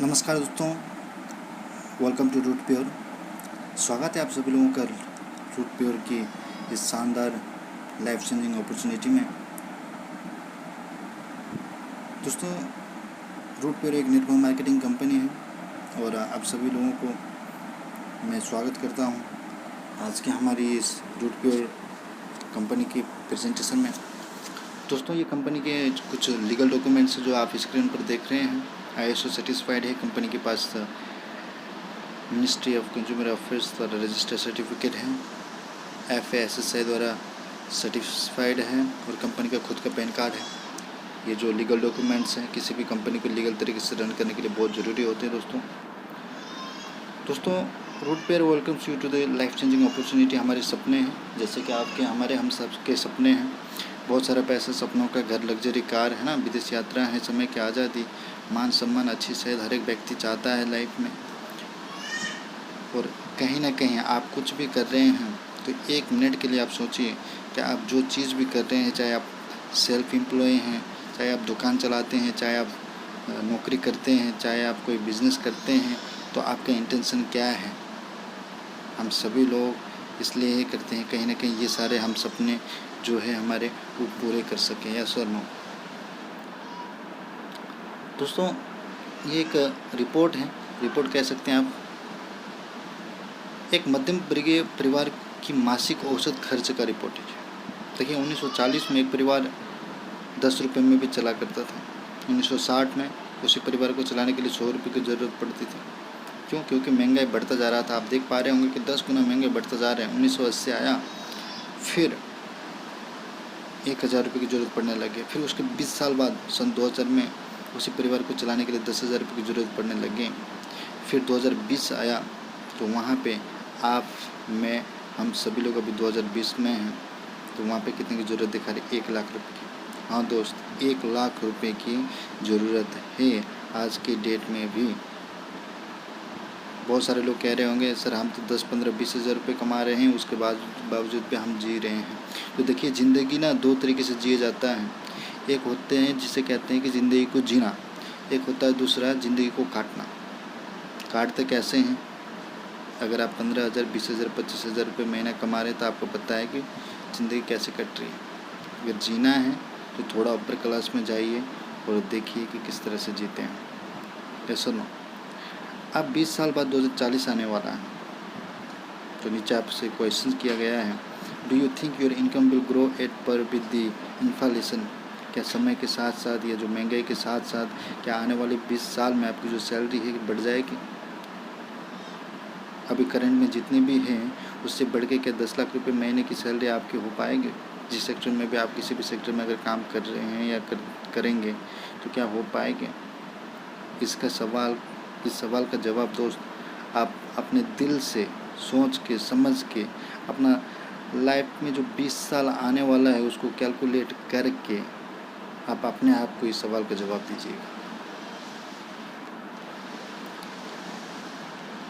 नमस्कार दोस्तों, welcome to root pure. स्वागत है आप सभी लोगों का रूट प्योर की इस शानदार लाइफ चेंजिंग अपॉर्चुनिटी में। दोस्तों, रूट प्योर एक नेटवर्क मार्केटिंग कंपनी है और आप सभी लोगों को मैं स्वागत करता हूं आज की हमारी इस रूट प्योर कंपनी की प्रेजेंटेशन में। दोस्तों, ये कंपनी के कुछ लीगल डॉक्यूमेंट्स जो आप स्क्रीन पर देख रहे हैं, ISO सर्टिफाइड है। कंपनी के पास मिनिस्ट्री ऑफ कंज्यूमर अफेयर्स द्वारा रजिस्टर्ड सर्टिफिकेट है, FASSI द्वारा सर्टिफाइड है और कंपनी का खुद का पैन कार्ड है। ये जो लीगल डॉक्यूमेंट्स हैं किसी भी कंपनी को लीगल तरीके से रन करने के लिए बहुत ज़रूरी होते हैं। दोस्तों Root Pure welcomes you to the life changing opportunity. हमारे सपने हैं, जैसे कि आपके हमारे हम सब के सपने हैं। बहुत सारा पैसा, सपनों का घर, लग्जरी कार है ना, विदेश यात्रा है, समय की आज़ादी, मान सम्मान, अच्छी सेहत हर एक व्यक्ति चाहता है लाइफ में। और कहीं ना कहीं आप कुछ भी कर रहे हैं तो एक मिनट के लिए आप सोचिए कि आप जो चीज़ भी कर रहे हैं, चाहे आप सेल्फ एम्प्लॉय हैं, चाहे आप दुकान चलाते हैं, चाहे आप नौकरी करते हैं, चाहे आप कोई बिज़नेस करते हैं, तो आपका इंटेंशन क्या है। हम सभी लोग इसलिए ये करते हैं कहीं ना कहीं ये सारे हम सपने जो है हमारे वो पूरे कर सकें, या सर नो। दोस्तों, ये एक रिपोर्ट है, रिपोर्ट कह सकते हैं आप, एक मध्यम वर्गीय परिवार की मासिक औसत खर्च का रिपोर्ट है। देखिए 1940 में एक परिवार 10 रुपये में भी चला करता था। 1960 में उसी परिवार को चलाने के लिए 100 रुपये की ज़रूरत पड़ती थी। क्यों? क्योंकि महंगाई बढ़ता जा रहा था। आप देख पा रहे होंगे कि 10 गुना महंगाई बढ़ता जा रहा है। 1980 आया, फिर 1000 रुपये की ज़रूरत पड़ने लगी। फिर उसके 20 साल बाद सन 2000 में उसी परिवार को चलाने के लिए 10,000 रुपये की ज़रूरत पड़ने लगी। फिर 2020 आया तो वहाँ पे आप, मैं, हम सभी लोग अभी 2020 में हैं, तो वहाँ पे कितने की ज़रूरत दिखा रही? 1 लाख रुपये की। हाँ दोस्त, 1 लाख रुपये की ज़रूरत है आज की डेट में भी। बहुत सारे लोग कह रहे होंगे सर हम तो 10, 15, 20 हज़ार रुपये कमा रहे हैं, उसके बावजूद भी हम जी रहे हैं। तो देखिए ज़िंदगी ना 2 तरीके से जिया जाता है। एक होते हैं जिसे कहते हैं कि ज़िंदगी को जीना, एक होता है दूसरा ज़िंदगी को काटना। काटते कैसे हैं? अगर आप 15,000, 20,000, 25,000 रुपये महीना कमा रहे हैं तो आपको पता है कि ज़िंदगी कैसे कट रही है। अगर जीना है तो थोड़ा ऊपर क्लास में जाइए और देखिए कि किस तरह से जीते हैं। ऐसा नो। अब 20 साल बाद 2040 आने वाला है, तो नीचे आपसे क्वेश्चन किया गया है, do you think your income will grow at पर विद द इन्फ्लेशन? क्या समय के साथ साथ या जो महंगाई के साथ साथ क्या आने वाले 20 साल में आपकी जो सैलरी है बढ़ जाएगी? अभी करंट में जितनी भी हैं उससे बढ़ के क्या 10 लाख रुपए महीने की सैलरी आपकी हो पाएगी? जिस सेक्टर में भी आप किसी भी सेक्टर में अगर काम कर रहे हैं या करेंगे तो क्या हो पाएंगे? इस सवाल का जवाब दोस्त आप अपने दिल से सोच के समझ के अपना लाइफ में जो 20 साल आने वाला है उसको कैलकुलेट करके आप अपने आप को इस सवाल का जवाब दीजिएगा।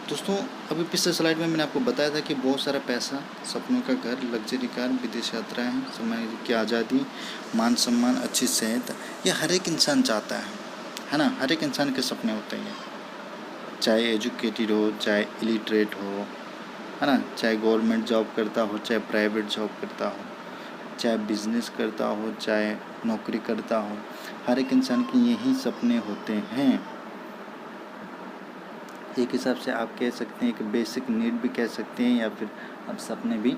दोस्तों, अभी पिछले स्लाइड में मैंने आपको बताया था कि बहुत सारा पैसा, सपनों का घर, लग्जरी कार, विदेश यात्राएं, समय की आज़ादी, मान सम्मान, अच्छी सेहत, ये हर एक इंसान चाहता है ना। हर एक इंसान के सपने होते हैं, चाहे एजुकेटेड हो, चाहे इलिटरेट हो, है ना, चाहे गवर्नमेंट जॉब करता हो, चाहे प्राइवेट जॉब करता हो, चाहे बिजनेस करता हो, चाहे नौकरी करता हो, हर एक इंसान के यही सपने होते हैं। एक हिसाब से आप कह सकते हैं कि बेसिक नीड भी कह सकते हैं या फिर आप सपने भी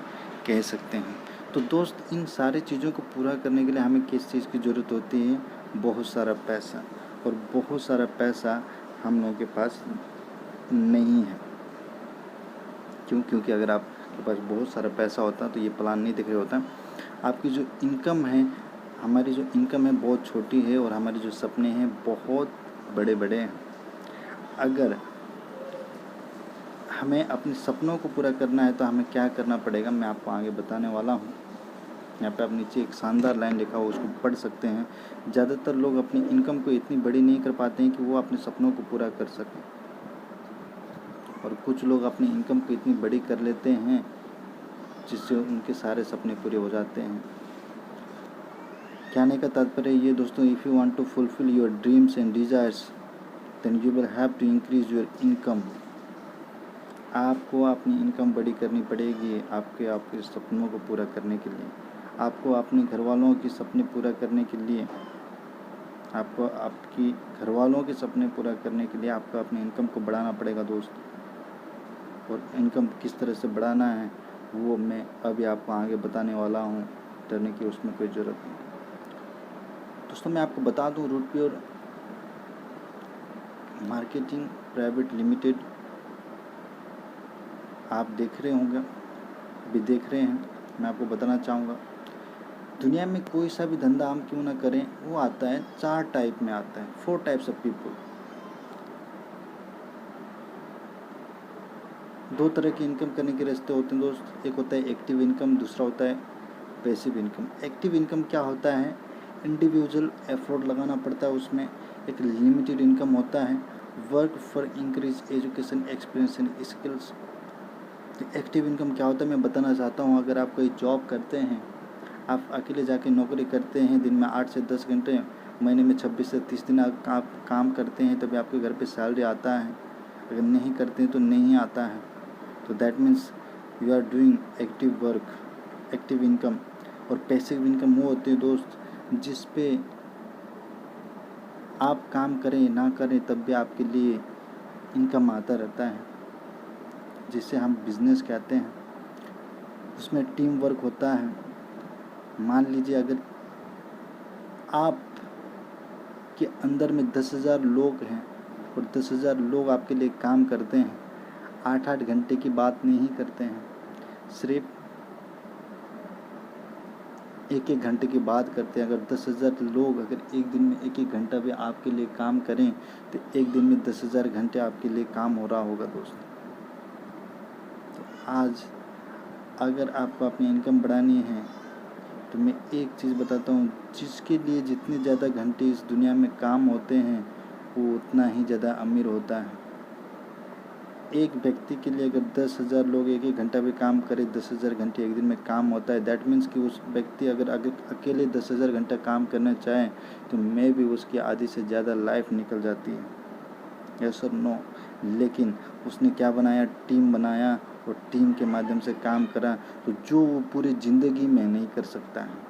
कह सकते हैं। तो दोस्त, इन सारी चीज़ों को पूरा करने के लिए हमें किस चीज़ की ज़रूरत होती है? बहुत सारा पैसा। और बहुत सारा पैसा हम लोगों के पास नहीं है। क्यों? क्योंकि अगर आपके पास बहुत सारा पैसा होता तो ये प्लान नहीं दिख रहा होता। आपकी जो इनकम है, हमारी जो इनकम है बहुत छोटी है और हमारे जो सपने हैं बहुत बड़े बड़े हैं। अगर हमें अपने सपनों को पूरा करना है तो हमें क्या करना पड़ेगा, मैं आपको आगे बताने वाला हूँ। यहाँ पे आप नीचे एक शानदार लाइन लिखा हो, उसको पढ़ सकते हैं। ज़्यादातर लोग अपनी इनकम को इतनी बड़ी नहीं कर पाते हैं कि वो अपने सपनों को पूरा कर सकें, और कुछ लोग अपनी इनकम को इतनी बड़ी कर लेते हैं जिससे उनके सारे सपने पूरे हो जाते हैं। कहने का तात्पर्य ये दोस्तों, if you want to fulfil your dreams and desires then you will have to increase your income. आपको अपनी इनकम बड़ी करनी पड़ेगी आपके सपनों को पूरा करने के लिए, आपको अपने घर वालों के सपने पूरा करने के लिए, आपको आपकी घर वालों के सपने पूरा करने के लिए आपको अपनी इनकम को बढ़ाना पड़ेगा दोस्त। और इनकम किस तरह से बढ़ाना है वो मैं अभी आपको आगे बताने वाला हूँ, डरने की उसमें कोई ज़रूरत नहीं। दोस्तों मैं आपको बता दूँ, रूटप्योर मार्केटिंग प्राइवेट लिमिटेड आप देख रहे होंगे, अभी देख रहे हैं। मैं आपको बताना चाहूँगा, दुनिया में कोई सा भी धंधा हम क्यों ना करें, वो आता है 4 टाइप में आता है, 4 टाइप्स ऑफ पीपल। 2 तरह की इनकम करने के रास्ते होते हैं दोस्त, एक होता है एक्टिव इनकम, दूसरा होता है पैसिव इनकम। एक्टिव इनकम क्या होता है, इंडिविजुअल एफर्ट लगाना पड़ता है, उसमें एक लिमिटेड इनकम होता है, work for increase education experience and skills. Active income क्या होता है मैं बताना चाहता हूँ। अगर आप कोई जॉब करते हैं, आप अकेले जाके नौकरी करते हैं, दिन में 8 से 10 घंटे, महीने में 26 से 30 दिन आप काम करते हैं, तभी आपके घर पे सैलरी आता है। अगर नहीं करते हैं तो नहीं आता है। तो that means you are doing active work, active income. और पैसिव इनकम वो होती है दोस्त जिस पे आप काम करें ना करें तब भी आपके लिए इनकम आता रहता है, जिसे हम बिजनेस कहते हैं। उसमें टीम वर्क होता है। मान लीजिए अगर आप के अंदर में 10,000 लोग हैं और 10,000 लोग आपके लिए काम करते हैं, 8-8 घंटे की बात नहीं करते हैं, सिर्फ 1-1 घंटे की बात करते हैं। अगर 10,000 लोग अगर एक दिन में 1-1 घंटा भी आपके लिए काम करें तो एक दिन में 10,000 घंटे आपके लिए काम हो रहा होगा दोस्त। तो आज अगर आपको अपनी इनकम बढ़ानी है तो मैं एक चीज़ बताता हूँ, जिसके लिए जितने ज़्यादा घंटे इस दुनिया में काम होते हैं वो उतना ही ज़्यादा अमीर होता है। एक व्यक्ति के लिए अगर 10,000 लोग 1-1 घंटा भी काम करें, 10,000 घंटे एक दिन में काम होता है। दैट मीन्स कि उस व्यक्ति अगर अकेले 10,000 घंटा काम करना चाहे तो मे भी उसकी आधी से ज़्यादा लाइफ निकल जाती है, यस और नो। लेकिन उसने क्या बनाया, टीम बनाया और टीम के माध्यम से काम करा, तो जो वो पूरी ज़िंदगी में नहीं कर सकता है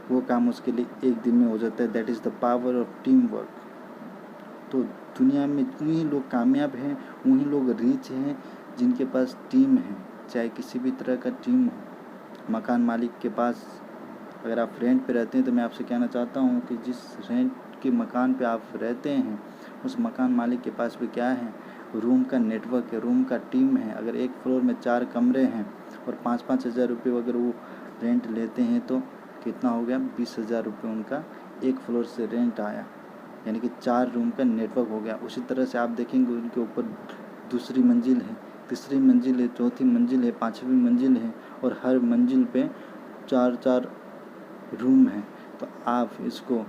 वो काम उसके लिए एक दिन में हो जाता है। That is the power of team work. तो दुनिया में वही लोग कामयाब हैं, वही लोग रिच हैं जिनके पास टीम है, चाहे किसी भी तरह का टीम हो। मकान मालिक के पास अगर आप रेंट पे रहते हैं तो मैं आपसे कहना चाहता हूँ कि जिस रेंट के मकान पे आप रहते हैं उस मकान मालिक के पास भी क्या है, रूम का नेटवर्क है, रूम का टीम है। अगर एक फ्लोर में 4 कमरे हैं और 5-5 हज़ार रुपये अगर वो रेंट लेते हैं तो कितना हो गया, 20,000 रुपये उनका एक फ्लोर से रेंट आया, यानी कि 4 रूम का नेटवर्क हो गया। उसी तरह से आप देखेंगे उनके ऊपर दूसरी मंजिल है, तीसरी मंजिल है, चौथी मंजिल है, 5वीं मंजिल है और हर मंजिल पे 4-4 रूम है। तो आप इसको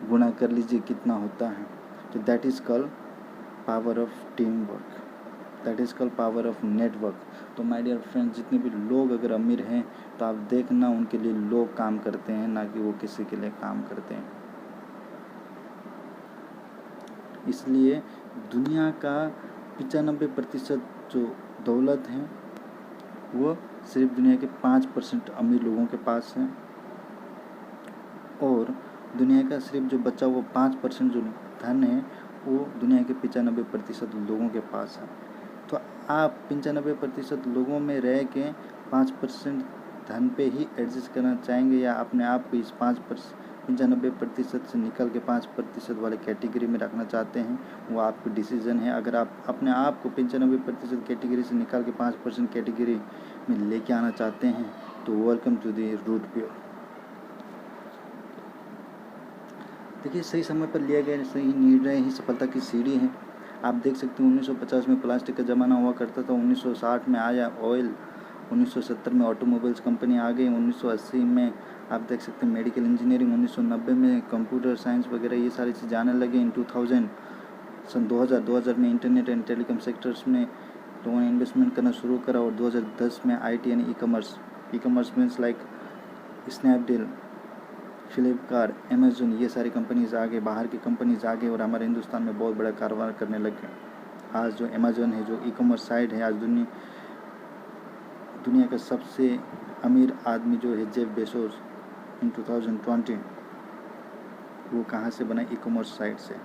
गुणा कर लीजिए कितना होता है। तो that is called power of team work, that is called power of network. तो माय डियर फ्रेंड्स, जितने भी लोग अगर अमीर हैं तो आप देखना उनके लिए लोग काम करते हैं, ना कि वो किसी के लिए काम करते हैं। इसलिए दुनिया का 95% जो दौलत है वो सिर्फ दुनिया के 5% अमीर लोगों के पास है और दुनिया का सिर्फ जो बचा वो 5% जो धन है वो दुनिया के 95% लोगों के पास है। तो आप 95% लोगों में रह के 5% धन पे ही एडजस्ट करना चाहेंगे या अपने आप को इस 95% से निकल के 5% वाले कैटेगरी में रखना चाहते हैं, वो आपकी डिसीजन है। अगर आप अपने आप को 95% कैटेगरी से निकाल के 5% कैटेगरी में लेके आना चाहते हैं तो वेलकम टू दी रूटप्योर। देखिए, सही समय पर लिया गया सही निर्णय ही सफलता की सीढ़ी है। आप देख सकते हैं 1950 में प्लास्टिक का ज़माना हुआ करता था, 1960 में आया ऑयल, 1970 में ऑटोमोबाइल्स कंपनी आ गई, 1980 में आप देख सकते हैं मेडिकल इंजीनियरिंग, 1990 में कंप्यूटर साइंस वगैरह ये सारी चीज़ आने लगी। इन 2000 सन 2000 में इंटरनेट एंड टेलीकॉम सेक्टर्स में लोगों ने इन्वेस्टमेंट करना शुरू करा और 2010 में IT यानी e commerce means like Snapdeal, Flipkart, Amazon, ये सारी कंपनीज आगे, बाहर की कंपनीज आगे और हमारे हिंदुस्तान में बहुत बड़ा कारोबार करने लग गए। आज जो अमेज़न है, जो ई-कॉमर्स साइट है, आज दुनिया का सबसे अमीर आदमी जो है जेफ बेजोस इन 2020, वो कहाँ से बना? ई-कॉमर्स साइट से।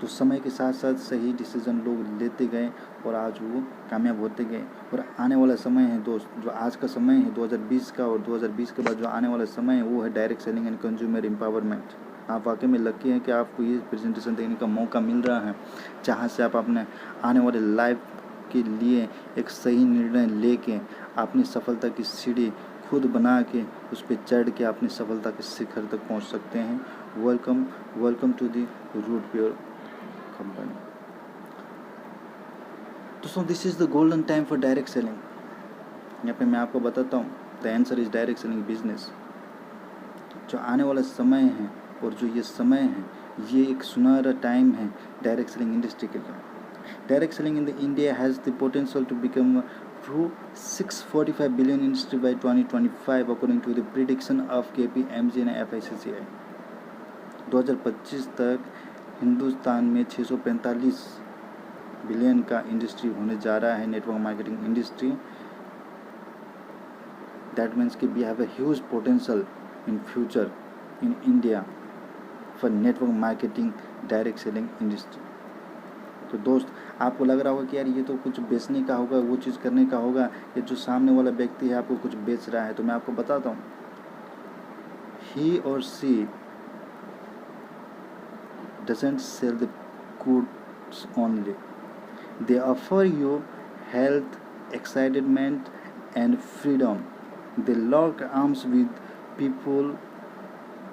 तो समय के साथ साथ सही डिसीजन लोग लेते गए और आज वो कामयाब होते गए। और आने वाला समय है दोस्त, जो आज का समय है 2020 का, और 2020 के बाद जो आने वाला समय है वो है direct selling and consumer empowerment. आप वाकई में लकी हैं कि आपको ये प्रेजेंटेशन देने का मौका मिल रहा है, जहाँ से आप अपने आने वाले लाइफ के लिए एक सही निर्णय लेके अपनी सफलता की सीढ़ी खुद बना के उस पर चढ़ के अपनी सफलता के शिखर तक पहुंच सकते हैं। Welcome to the Root Pure company. दोस्तों, this is the golden time for direct selling. यहाँ पे मैं आपको बताता हूँ, the answer is direct selling business. जो आने वाला समय है और जो ये समय है, ये एक सुनहरा टाइम है डायरेक्ट सेलिंग इंडस्ट्री के लिए। Direct selling in the India has the potential to become through 645 billion industry by 2025 according to the prediction of KPMG and FICCI। 2025 तक हिंदुस्तान में 645 बिलियन का इंडस्ट्री होने जा रहा है, network marketing industry. That means कि we have a huge potential in future in India for network marketing direct selling industry. तो दोस्त, आपको लग रहा होगा कि यार ये तो कुछ बेचने का होगा, वो चीज़ करने का होगा, या जो सामने वाला व्यक्ति है आपको कुछ बेच रहा है। तो मैं आपको बताता हूँ, ही और सी doesn't sell the goods only. They offer you health, excitement, and freedom. They lock arms with people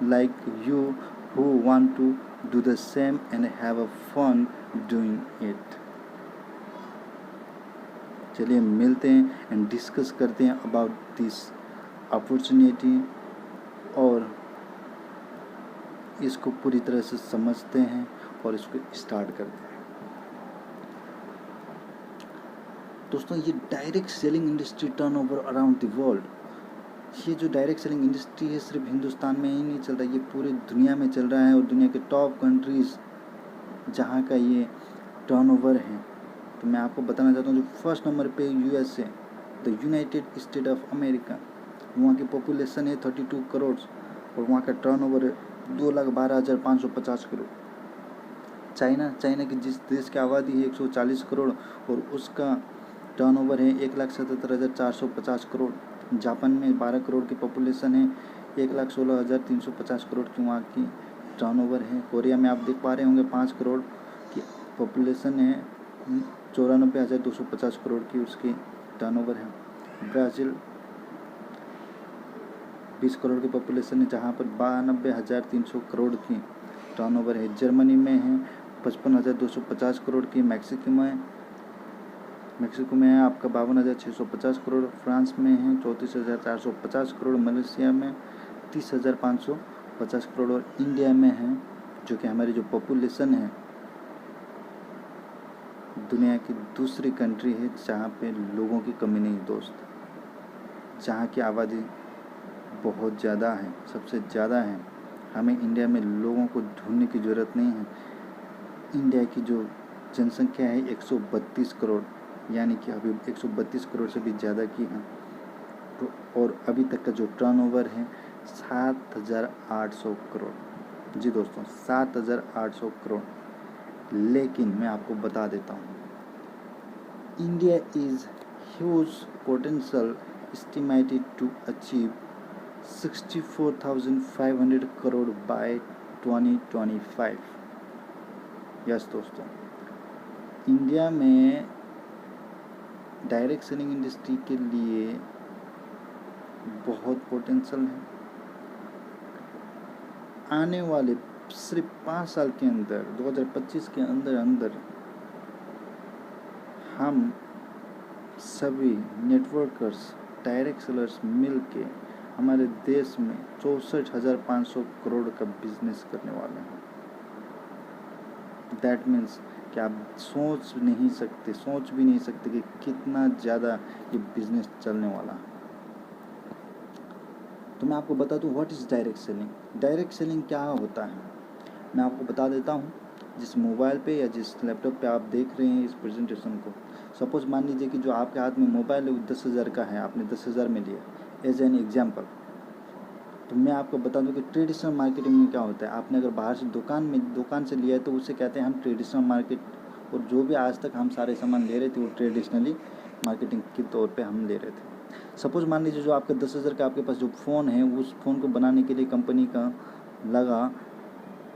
like you who want to do the same and have a fun doing it. चलिए मिलते हैं and discuss करते हैं about this opportunity और इसको पूरी तरह से समझते हैं और इसको स्टार्ट करते हैं। दोस्तों, ये direct selling industry turnover around the world, ये जो डायरेक्ट सेलिंग इंडस्ट्री है सिर्फ हिंदुस्तान में ही नहीं चल रहा, ये पूरी दुनिया में चल रहा है। और दुनिया के टॉप कंट्रीज़ जहाँ का ये टर्नओवर है, तो मैं आपको बताना चाहता हूँ, जो फर्स्ट नंबर पे USA, the United state of America. वहाँ की पॉपुलेशन है 32 करोड़ और वहाँ का टर्नओवर है 2,12,550 करोड़। चाइना की जिस देश की आबादी है 140 करोड़ और उसका टर्नओवर है 1,77,450 करोड़। जापान में 12 करोड़ की पॉपुलेशन है, 1,16,350 करोड़ की वहाँ की टर्नओवर है। कोरिया में आप देख पा रहे होंगे 5 करोड़ की पॉपुलेशन है, 94,250 करोड़ की उसकी टर्नओवर है। ब्राज़ील 20 करोड़ की पॉपुलेशन है, जहाँ पर 92,300 करोड़ की टर्नओवर है। जर्मनी में है 55,250 करोड़ की। मैक्सिको में है आपका 52,650 करोड़। फ्रांस में है 34,450 करोड़। मलेशिया में 30,550 करोड़। और इंडिया में है, जो कि हमारी जो पॉपुलेशन है दुनिया की दूसरी कंट्री है जहाँ पे लोगों की कमी नहीं दोस्त, जहाँ की आबादी बहुत ज़्यादा है, सबसे ज़्यादा है। हमें इंडिया में लोगों को ढूंढने की ज़रूरत नहीं है। इंडिया की जो जनसंख्या है 132 करोड़, यानी कि अभी 132 करोड़ से भी ज़्यादा की है। तो और अभी तक का जो टर्नओवर है 7,800 करोड़। जी दोस्तों, 7,800 करोड़। लेकिन मैं आपको बता देता हूँ, India is huge potential estimated to achieve 64,500 crore by 2025। Yes दोस्तों, इंडिया में डायरेक्ट सेलिंग इंडस्ट्री के लिए बहुत पोटेंशियल है। आने वाले सिर्फ 5 साल के अंदर, 2025 के अंदर हम सभी नेटवर्कर्स, डायरेक्ट सेलर्स मिल के हमारे देश में 64,500 करोड़ का बिजनेस करने वाले हैं। दैट मीन्स कि आप सोच भी नहीं सकते कि कितना ज़्यादा ये बिजनेस चलने वाला है। तो मैं आपको बता दूं what is direct selling. Direct selling क्या होता है मैं आपको बता देता हूँ। जिस मोबाइल पे या जिस लैपटॉप पे आप देख रहे हैं इस प्रेजेंटेशन को, सपोज़ मान लीजिए कि जो आपके हाथ में मोबाइल है वो 10,000 का है, आपने 10,000 में लिया एज एन एग्जाम्पल। तो मैं आपको बता दूं कि ट्रेडिशनल मार्केटिंग में क्या होता है। आपने अगर बाहर से दुकान से लिया है तो उसे कहते हैं हम ट्रेडिशनल मार्केट, और जो भी आज तक हम सारे सामान ले रहे थे वो ट्रेडिशनली मार्केटिंग के तौर पे हम ले रहे थे। सपोज़ मान लीजिए जो आपका 10,000 का आपके पास जो फ़ोन है उस फ़ोन को बनाने के लिए कंपनी का लगा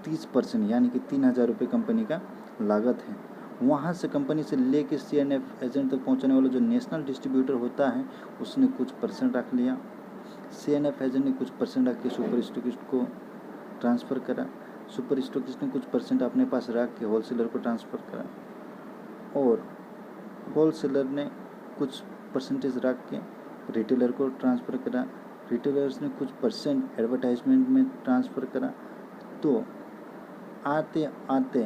30%, यानी कि 3,000 रुपये कंपनी का लागत है। वहाँ से कंपनी से लेके CNF एजेंट तक पहुँचाने वाला जो नेशनल डिस्ट्रीब्यूटर होता है उसने कुछ परसेंट रख लिया, CNF एजेंट ने कुछ परसेंट रख के सुपर स्टॉकिस्ट को ट्रांसफ़र करा, सुपर स्टॉकिस्ट ने कुछ परसेंट अपने पास रख के होलसेलर को ट्रांसफ़र करा, और होलसेलर ने कुछ परसेंटेज रख के रिटेलर को ट्रांसफ़र करा, रिटेलर्स ने कुछ परसेंट एडवर्टाइजमेंट में ट्रांसफ़र करा। तो आते आते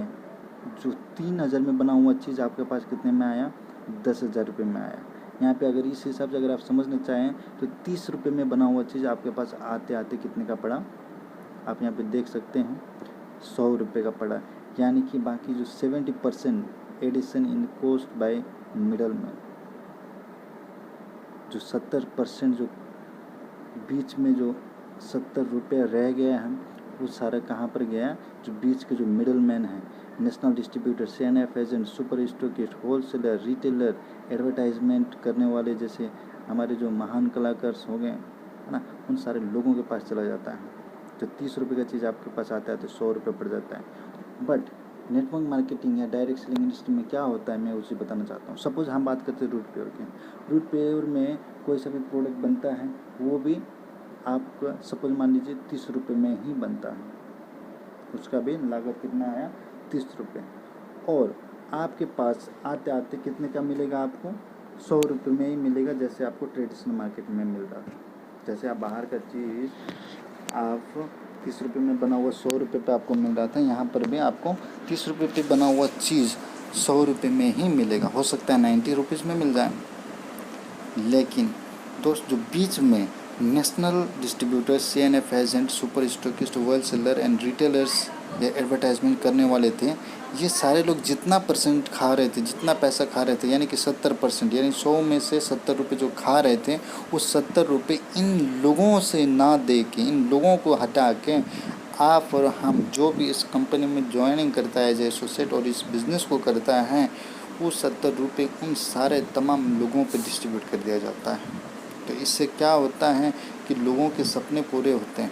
जो 3,000 में बना हुआ चीज़ आपके पास कितने में आया, 10,000 रुपये में आया। यहाँ पे अगर इस हिसाब से अगर आप समझना चाहें तो 30 रुपये में बना हुआ चीज़ आपके पास आते आते कितने का पड़ा, आप यहाँ पे देख सकते हैं 100 रुपये का पड़ा। यानी कि बाकी जो 70% addition in cost by middleman, जो 70% जो बीच में जो 70 रुपये रह गया है वो सारा कहाँ पर गया, जो बीच के जो मिडल मैन है, national distributor, CNF agent, super stockist, wholesaler, retailer, advertisement करने वाले जैसे हमारे जो महान कलाकार हो गए है ना, उन सारे लोगों के पास चला जाता है। तो 30 रुपये का चीज़ आपके पास आता है तो 100 रुपये पड़ जाता है। बट नेटवर्क मार्केटिंग या डायरेक्ट सेलिंग इंडस्ट्री में क्या होता है मैं उसे बताना चाहता हूँ। सपोज हम बात करते हैं रूट पेयर की। रूट पेयर में कोई सा भी प्रोडक्ट बनता है वो भी आपका सपोज मान लीजिए 30 रुपये में ही बनता है, उसका भी लागत कितना आया 30 रुपये, और आपके पास आते आते कितने का मिलेगा आपको, 100 रुपये में ही मिलेगा, जैसे आपको ट्रेडिशनल मार्केट में मिल रहा है। जैसे आप बाहर का चीज़ आप 30 रुपये में बना हुआ 100 रुपये पे आपको मिल रहा था, यहाँ पर भी आपको 30 रुपये पे बना हुआ चीज़ 100 रुपये में ही मिलेगा। हो सकता है 90 रुपीज़ में मिल जाए, लेकिन दोस्त जो बीच में national distributor, CNF agent, super stockist, wholesaler and retailers ये एडवर्टाइजमेंट करने वाले थे, ये सारे लोग जितना परसेंट खा रहे थे, जितना पैसा खा रहे थे, यानी कि 70%, यानी 100 में से 70 रुपये जो खा रहे थे, उस 70 रुपये इन लोगों से ना दे के, इन लोगों को हटा के आप और हम जो भी इस कंपनी में ज्वाइनिंग करता है एज एसोसिएट और इस बिज़नेस को करता है, वो 70 रुपये उन सारे तमाम लोगों पे डिस्ट्रीब्यूट कर दिया जाता है। तो इससे क्या होता है कि लोगों के सपने पूरे होते हैं,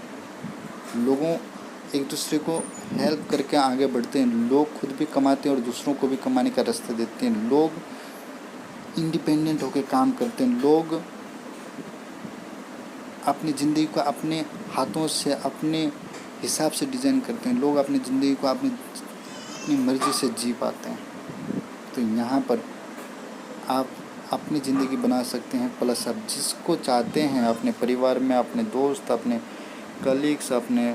लोगों एक दूसरे को हेल्प करके आगे बढ़ते हैं, लोग खुद भी कमाते हैं और दूसरों को भी कमाने का रास्ता देते हैं, लोग इंडिपेंडेंट होकर काम करते हैं, लोग अपनी ज़िंदगी को अपने हाथों से अपने हिसाब से डिज़ाइन करते हैं, लोग अपनी ज़िंदगी को अपनी मर्ज़ी से जी पाते हैं। तो यहाँ पर आप अपनी ज़िंदगी बना सकते हैं, प्लस आप जिसको चाहते हैं अपने परिवार में, अपने दोस्त, अपने कलीग्स, अपने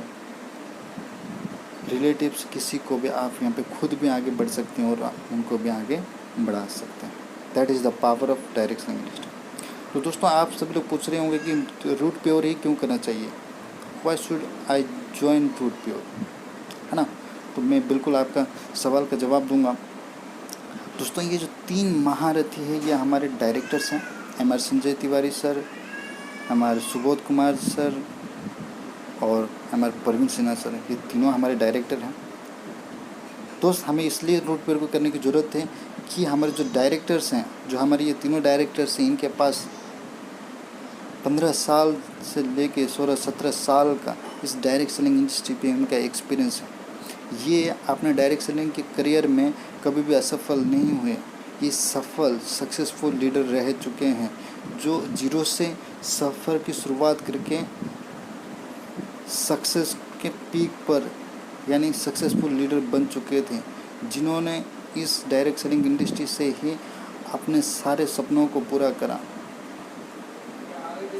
रिलेटिव्स, किसी को भी आप यहाँ पे खुद भी आगे बढ़ सकते हैं और उनको भी आगे बढ़ा सकते हैं। That is the power of direct selling industry. तो दोस्तों आप सभी लोग पूछ रहे होंगे कि रूट प्योर ही क्यों करना चाहिए, why should I join Root Pure, है ना। तो मैं बिल्कुल आपका सवाल का जवाब दूंगा। दोस्तों ये जो 3 महारथी है ये हमारे डायरेक्टर्स हैं, हमारे संजय तिवारी सर, हमारे सुबोध कुमार सर और हमारे प्रवीण सिन्हा सर, ये तीनों हमारे डायरेक्टर हैं। दोस्त हमें इसलिए रूट पेयर को करने की ज़रूरत है कि हमारे जो डायरेक्टर्स हैं, जो हमारे ये तीनों डायरेक्टर्स हैं, इनके पास 15 साल से लेके 16-17 साल का इस डायरेक्ट सेलिंग इंडस्ट्री पे इनका एक्सपीरियंस है। ये अपने डायरेक्ट सेलिंग के करियर में कभी भी असफल नहीं हुए, ये सफल सक्सेसफुल लीडर रह चुके हैं, जो जीरो से सफ़र की शुरुआत करके सक्सेस के पीक पर यानी सक्सेसफुल लीडर बन चुके थे, जिन्होंने इस डायरेक्ट सेलिंग इंडस्ट्री से ही अपने सारे सपनों को पूरा करा।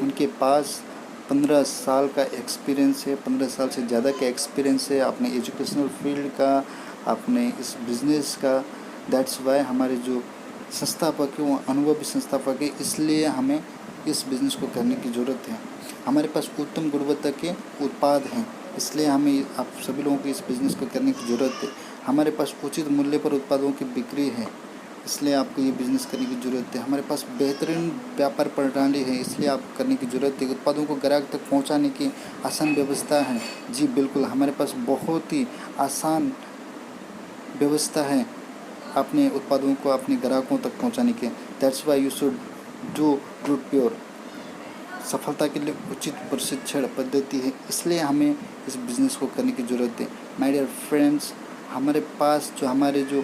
उनके पास 15 साल का एक्सपीरियंस है, 15 साल से ज़्यादा का एक्सपीरियंस है अपने एजुकेशनल फील्ड का, अपने इस बिज़नेस का। दैट्स वाई हमारे जो संस्थापक हैं वो अनुभवी संस्थापक है, इसलिए हमें इस बिज़नेस को करने की ज़रूरत है। हमारे पास उत्तम गुणवत्ता के उत्पाद हैं, इसलिए हमें आप सभी लोगों को इस बिज़नेस को करने की ज़रूरत है। हमारे पास उचित मूल्य पर उत्पादों की बिक्री है, इसलिए आपको ये बिज़नेस करने की ज़रूरत है। हमारे पास बेहतरीन व्यापार प्रणाली है, इसलिए आपको करने की ज़रूरत है। उत्पादों को ग्राहक तक पहुंचाने की आसान व्यवस्था है। जी बिल्कुल, हमारे पास बहुत ही आसान व्यवस्था है अपने उत्पादों को अपने ग्राहकों तक पहुंचाने के। That's why you should do Root Pure. सफलता के लिए उचित प्रशिक्षण पद्धति है, इसलिए हमें इस बिज़नेस को करने की ज़रूरत है। माय डियर फ्रेंड्स, हमारे पास हमारे जो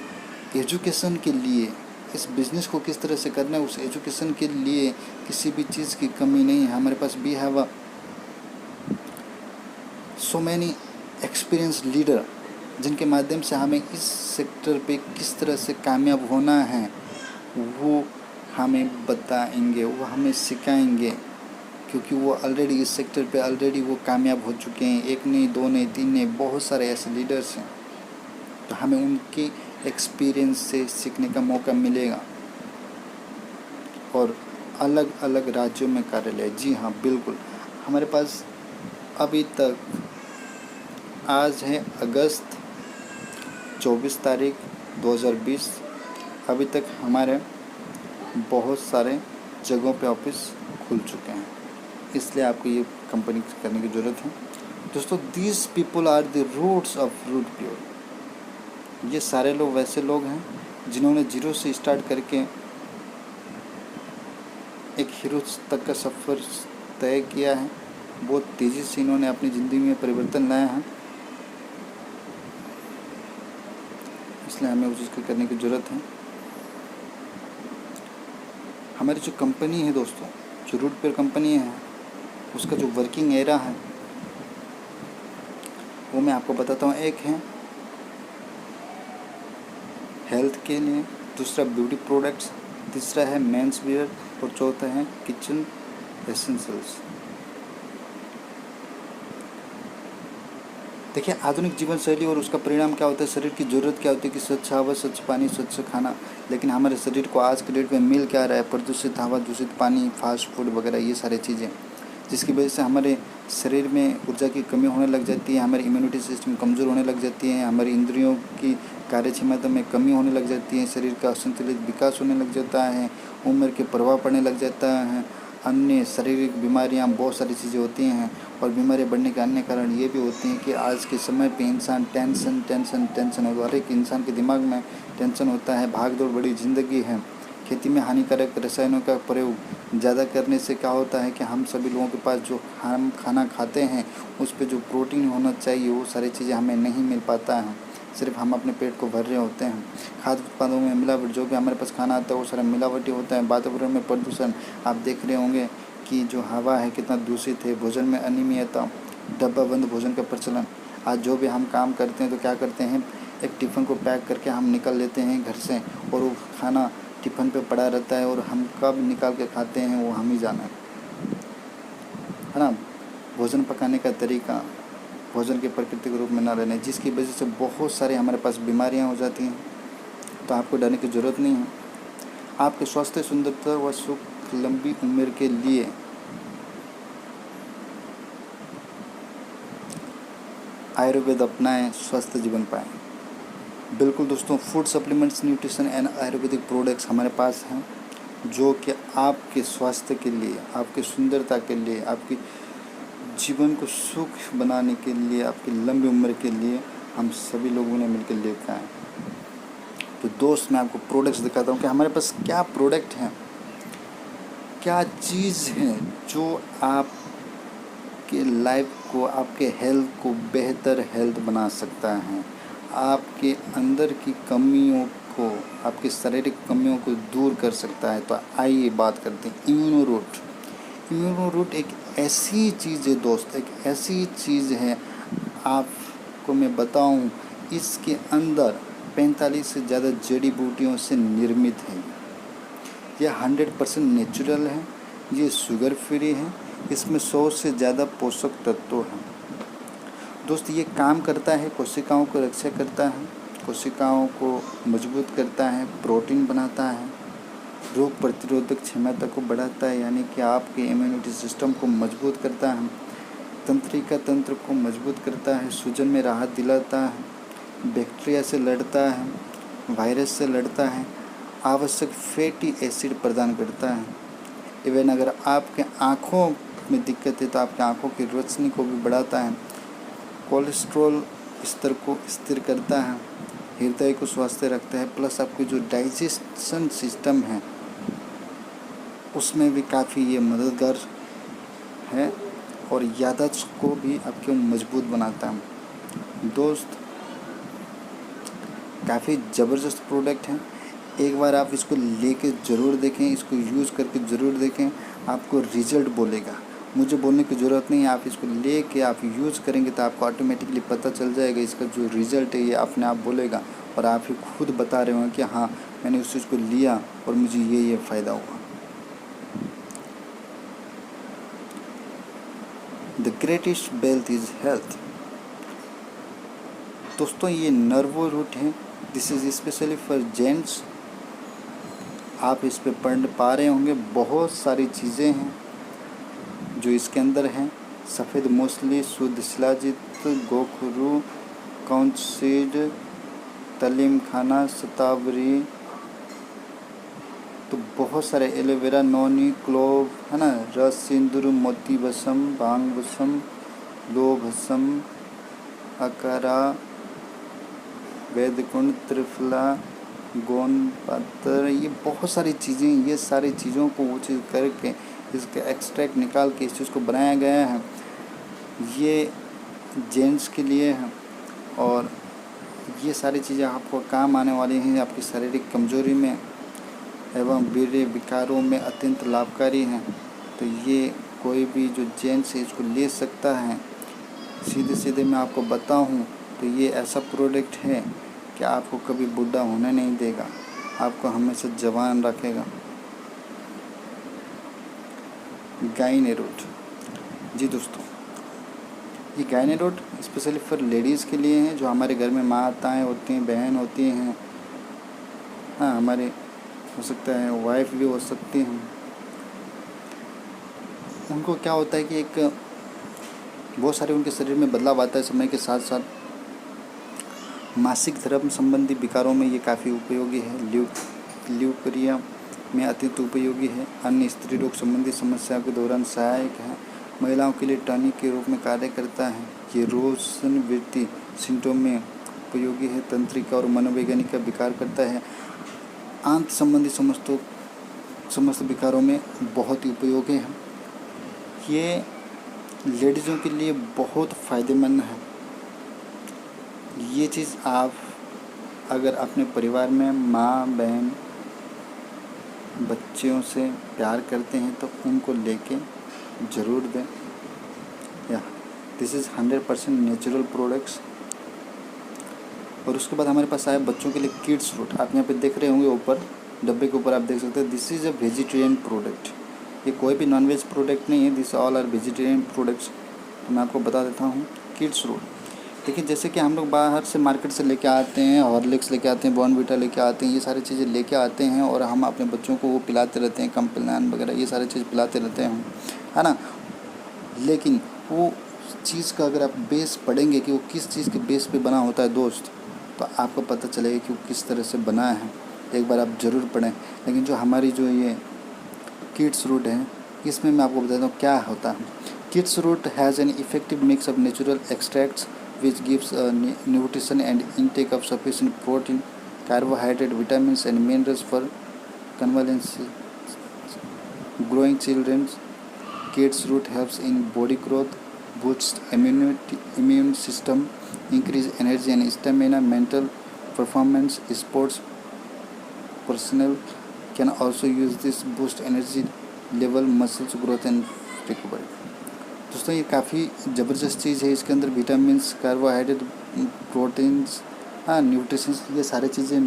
एजुकेशन के लिए इस बिज़नेस को किस तरह से करना है, उस एजुकेशन के लिए किसी भी चीज़ की कमी नहीं है। हमारे पास we have so many experience leader, जिनके माध्यम से हमें इस सेक्टर पे किस तरह से कामयाब होना है वो हमें बताएंगे, वो हमें सिखाएंगे, क्योंकि वो ऑलरेडी इस सेक्टर पे ऑलरेडी वो कामयाब हो चुके हैं। एक नहीं, दो नहीं, तीन नहीं, बहुत सारे ऐसे लीडर्स हैं, तो हमें उनके एक्सपीरियंस से सीखने का मौका मिलेगा। और अलग अलग राज्यों में कार्यालय, जी हाँ बिल्कुल, हमारे पास अभी तक आज है अगस्त 24 तारीख 2020, अभी तक हमारे बहुत सारे जगहों पे ऑफिस खुल चुके हैं, इसलिए आपको ये कंपनी करने की ज़रूरत है। दोस्तों, these people are the roots of Root Pure. ये सारे लोग वैसे लोग हैं जिन्होंने जीरो से स्टार्ट करके एक हीरो तक का सफ़र तय किया है। बहुत तेज़ी से इन्होंने अपनी ज़िंदगी में परिवर्तन लाया है, इसलिए हमें उस चीज़ को करने की ज़रूरत है। हमारी जो कंपनी है दोस्तों, जो रूट प्योर कंपनी है, उसका जो वर्किंग एरिया है वो मैं आपको बताता हूँ। एक है हेल्थ के लिए, दूसरा ब्यूटी प्रोडक्ट्स, तीसरा है मेंस वियर और चौथा है किचन एसेंशियल्स। देखिए, आधुनिक जीवन शैली और उसका परिणाम क्या होता है, शरीर की ज़रूरत क्या होती है कि स्वच्छ हवा, स्वच्छ पानी, स्वच्छ खाना। लेकिन हमारे शरीर को आज के डेट में मिल क्या रहा है, प्रदूषित हवा, दूषित पानी, फास्ट फूड वगैरह, ये सारी चीज़ें, जिसकी वजह से हमारे शरीर में ऊर्जा की कमी होने लग जाती है, हमारी इम्यूनिटी सिस्टम कमज़ोर होने लग जाती है, हमारी इंद्रियों की कार्यक्षमता में कमी होने लग जाती है, शरीर का असंतुलित विकास होने लग जाता है, उम्र के प्रभाव पड़ने लग जाता है, अन्य शारीरिक बीमारियां, बहुत सारी चीज़ें होती हैं। और बीमारियां बढ़ने के अन्य कारण ये भी होते हैं कि आज के समय पे इंसान टेंशन होता है। हर एक इंसान के दिमाग में टेंशन होता है, भाग दौड़ बड़ी ज़िंदगी है। खेती में हानिकारक रसायनों का प्रयोग ज़्यादा करने से क्या होता है कि हम सभी लोगों के पास जो हम खाना खाते हैं उस पर जो प्रोटीन होना चाहिए वो सारी चीज़ें हमें नहीं मिल पाता है, सिर्फ हम अपने पेट को भर रहे होते हैं। खाद्य उत्पादों में मिलावट, जो भी हमारे पास खाना आता है वो सारा मिलावटी होता है। वातावरण में प्रदूषण, आप देख रहे होंगे कि जो हवा है कितना दूषित है। भोजन में अनियमितता, डब्बाबंद भोजन का प्रचलन। आज जो भी हम काम करते हैं तो क्या करते हैं, एक टिफ़िन को पैक करके हम निकल लेते हैं घर से, और वो खाना टिफ़िन पे पड़ा रहता है और हम कब निकाल के खाते हैं वो हम ही जाना है ना। भोजन पकाने का तरीका, भोजन के प्राकृतिक रूप में ना रहने, जिसकी वजह से बहुत सारे हमारे पास बीमारियां हो जाती हैं। तो आपको डरने की ज़रूरत नहीं है। आपके स्वास्थ्य, सुंदरता व सुख, लंबी उम्र के लिए आयुर्वेद अपनाएं, स्वस्थ जीवन पाएं। बिल्कुल दोस्तों, food supplements, nutrition and Ayurvedic products हमारे पास हैं, जो कि आपके स्वास्थ्य के लिए, आपकी सुंदरता के लिए, आपकी जीवन को सुख बनाने के लिए, आपकी लंबी उम्र के लिए हम सभी लोगों ने मिलकर लेकर आए। तो दोस्त, मैं आपको प्रोडक्ट्स दिखाता हूँ कि हमारे पास क्या प्रोडक्ट हैं, क्या चीज़ है जो आपके लाइफ को, आपके हेल्थ को बेहतर हेल्थ बना सकता है, आपके अंदर की कमियों को, आपकी शारीरिक कमियों को दूर कर सकता है। तो आइए बात करते हैं इम्यूनो रूट। इम्यूनो रूट एक ऐसी चीज़ है दोस्त, एक ऐसी चीज़ है, आपको मैं बताऊं, इसके अंदर 45 से ज़्यादा जड़ी बूटियों से निर्मित है। यह 100% नेचुरल है, ये शुगर फ्री है, इसमें 100 से ज़्यादा पोषक तत्व हैं। दोस्त, ये काम करता है, कोशिकाओं को रक्षा करता है, कोशिकाओं को मजबूत करता है, प्रोटीन बनाता है, रोग प्रतिरोधक क्षमता को बढ़ाता है, यानी कि आपके इम्यूनिटी सिस्टम को मजबूत करता है। तंत्रिका तंत्र को मजबूत करता है, सूजन में राहत दिलाता है, बैक्टीरिया से लड़ता है, वायरस से लड़ता है, आवश्यक फैटी एसिड प्रदान करता है। इवन अगर आपके आँखों में दिक्कत है तो आपकी आँखों की रोशनी को भी बढ़ाता है, कोलेस्ट्रॉल स्तर को स्थिर करता है, हृदय को स्वस्थ रखता है, प्लस आपकी जो डाइजेशन सिस्टम है उसमें भी काफ़ी ये मददगार है और याददाश्त को भी आपके मजबूत बनाता है। दोस्त काफ़ी ज़बरदस्त प्रोडक्ट है, एक बार आप इसको लेके ज़रूर देखें, इसको यूज़ करके ज़रूर देखें, आपको रिज़ल्ट बोलेगा। मुझे बोलने की ज़रूरत नहीं है, आप इसको लेके आप यूज़ करेंगे तो आपको ऑटोमेटिकली पता चल जाएगा, इसका जो रिज़ल्ट है ये अपने आप बोलेगा और आप ही खुद बता रहे होंगे कि हाँ मैंने उस चीज़ को लिया और मुझे ये फ़ायदा हुआ। The greatest wealth is health. दोस्तों ये नर्वो रूट है, this is specially for gents. आप इस पे पढ़ पा रहे होंगे, बहुत सारी चीज़ें हैं जो इसके अंदर हैं। सफ़ेद मूसली, शुद्ध शिलाजित, गोखरू, काउंच सीड, तलीम खाना, शतावरी, तो बहुत सारे, एलोवेरा, नौनी, क्लोव है ना, रस सिंदूर, मोती भस्म, भांग भस्म, लो भस्म, अकारा, वैदकुंड, त्रिफला, गोंद पत्थर, ये बहुत सारी चीज़ें, ये सारी चीज़ों को वो चीज़ करके इसका एक्सट्रैक्ट निकाल के इस चीज़ को बनाया गया है। ये जेंट्स के लिए है और ये सारी चीज़ें आपको काम आने वाली हैं, आपकी शारीरिक कमजोरी में एवं वीर्य विकारों में अत्यंत लाभकारी हैं। तो ये कोई भी जो जेंट्स है इसको ले सकता है। सीधे सीधे मैं आपको बताऊं तो ये ऐसा प्रोडक्ट है कि आपको कभी बूढ़ा होने नहीं देगा, आपको हमेशा जवान रखेगा। गाइनेरोड, जी दोस्तों ये गाइनेरोड स्पेशली फॉर लेडीज़ के लिए है, जो हमारे घर में माताएँ होती हैं, बहन होती हैं, हाँ हमारे हो सकता है वाइफ भी हो सकती हैं। उनको क्या होता है कि एक बहुत सारे उनके शरीर में बदलाव आता है समय के साथ साथ। मासिक धर्म संबंधी विकारों में ये काफ़ी उपयोगी है, ल्यूकेरिया में अत्यंत उपयोगी है, अन्य स्त्री रोग संबंधी समस्याओं के दौरान सहायक है, महिलाओं के लिए टॉनिक के रूप में कार्य करता है, ये रोशन वृत्ति सिम्टोम में उपयोगी है, तंत्रिका और मनोवैज्ञानिक का विकार करता है, आंत संबंधी समस्त विकारों में बहुत ही उपयोगी है। ये लेडीज़ों के लिए बहुत फ़ायदेमंद है। ये चीज़ आप अगर अपने परिवार में माँ बहन बच्चों से प्यार करते हैं तो उनको लेके ज़रूर दें। या दिस इज़ 100% नेचुरल प्रोडक्ट्स। और उसके बाद हमारे पास आया बच्चों के लिए किड्स रूट। आप यहाँ पे देख रहे होंगे ऊपर डब्बे के ऊपर आप देख सकते हैं, this is a vegetarian product. ये कोई भी नॉनवेज प्रोडक्ट नहीं है, this all are vegetarian products. तो मैं आपको बता देता हूँ किड्स रूट। देखिए जैसे कि हम लोग बाहर से मार्केट से लेके आते हैं, हॉर्लिक्स लेके आते हैं, बॉर्नवीटा लेके आते हैं, ये सारी चीज़ें लेके आते हैं और हम अपने बच्चों को वो पिलाते रहते हैं, कम्प्लान वगैरह ये सारी चीज़ पिलाते रहते हैं, है ना। लेकिन वो चीज़ का अगर आप बेस पढ़ेंगे कि वो किस चीज़ के बेस पे बना होता है दोस्त, तो आपको पता चलेगा कि वो किस तरह से बना है। एक बार आप ज़रूर पढ़ें। लेकिन जो हमारी जो ये किड्स रूट है इसमें मैं आपको बताता हूँ क्या होता है। Kids Root has an effective mix of natural extracts which gives nutrition and intake of sufficient protein, carbohydrate, vitamins and minerals for convalescent growing children. Kids root helps in body growth, boosts immune system, increase energy and stamina, mental performance. Sports personnel can also use this boost energy level, muscles growth and recovery. दोस्तों ये काफ़ी ज़बरदस्त चीज़ है। इसके अंदर vitamins, carbohydrate, proteins, हाँ nutritions, ये सारी चीज़ें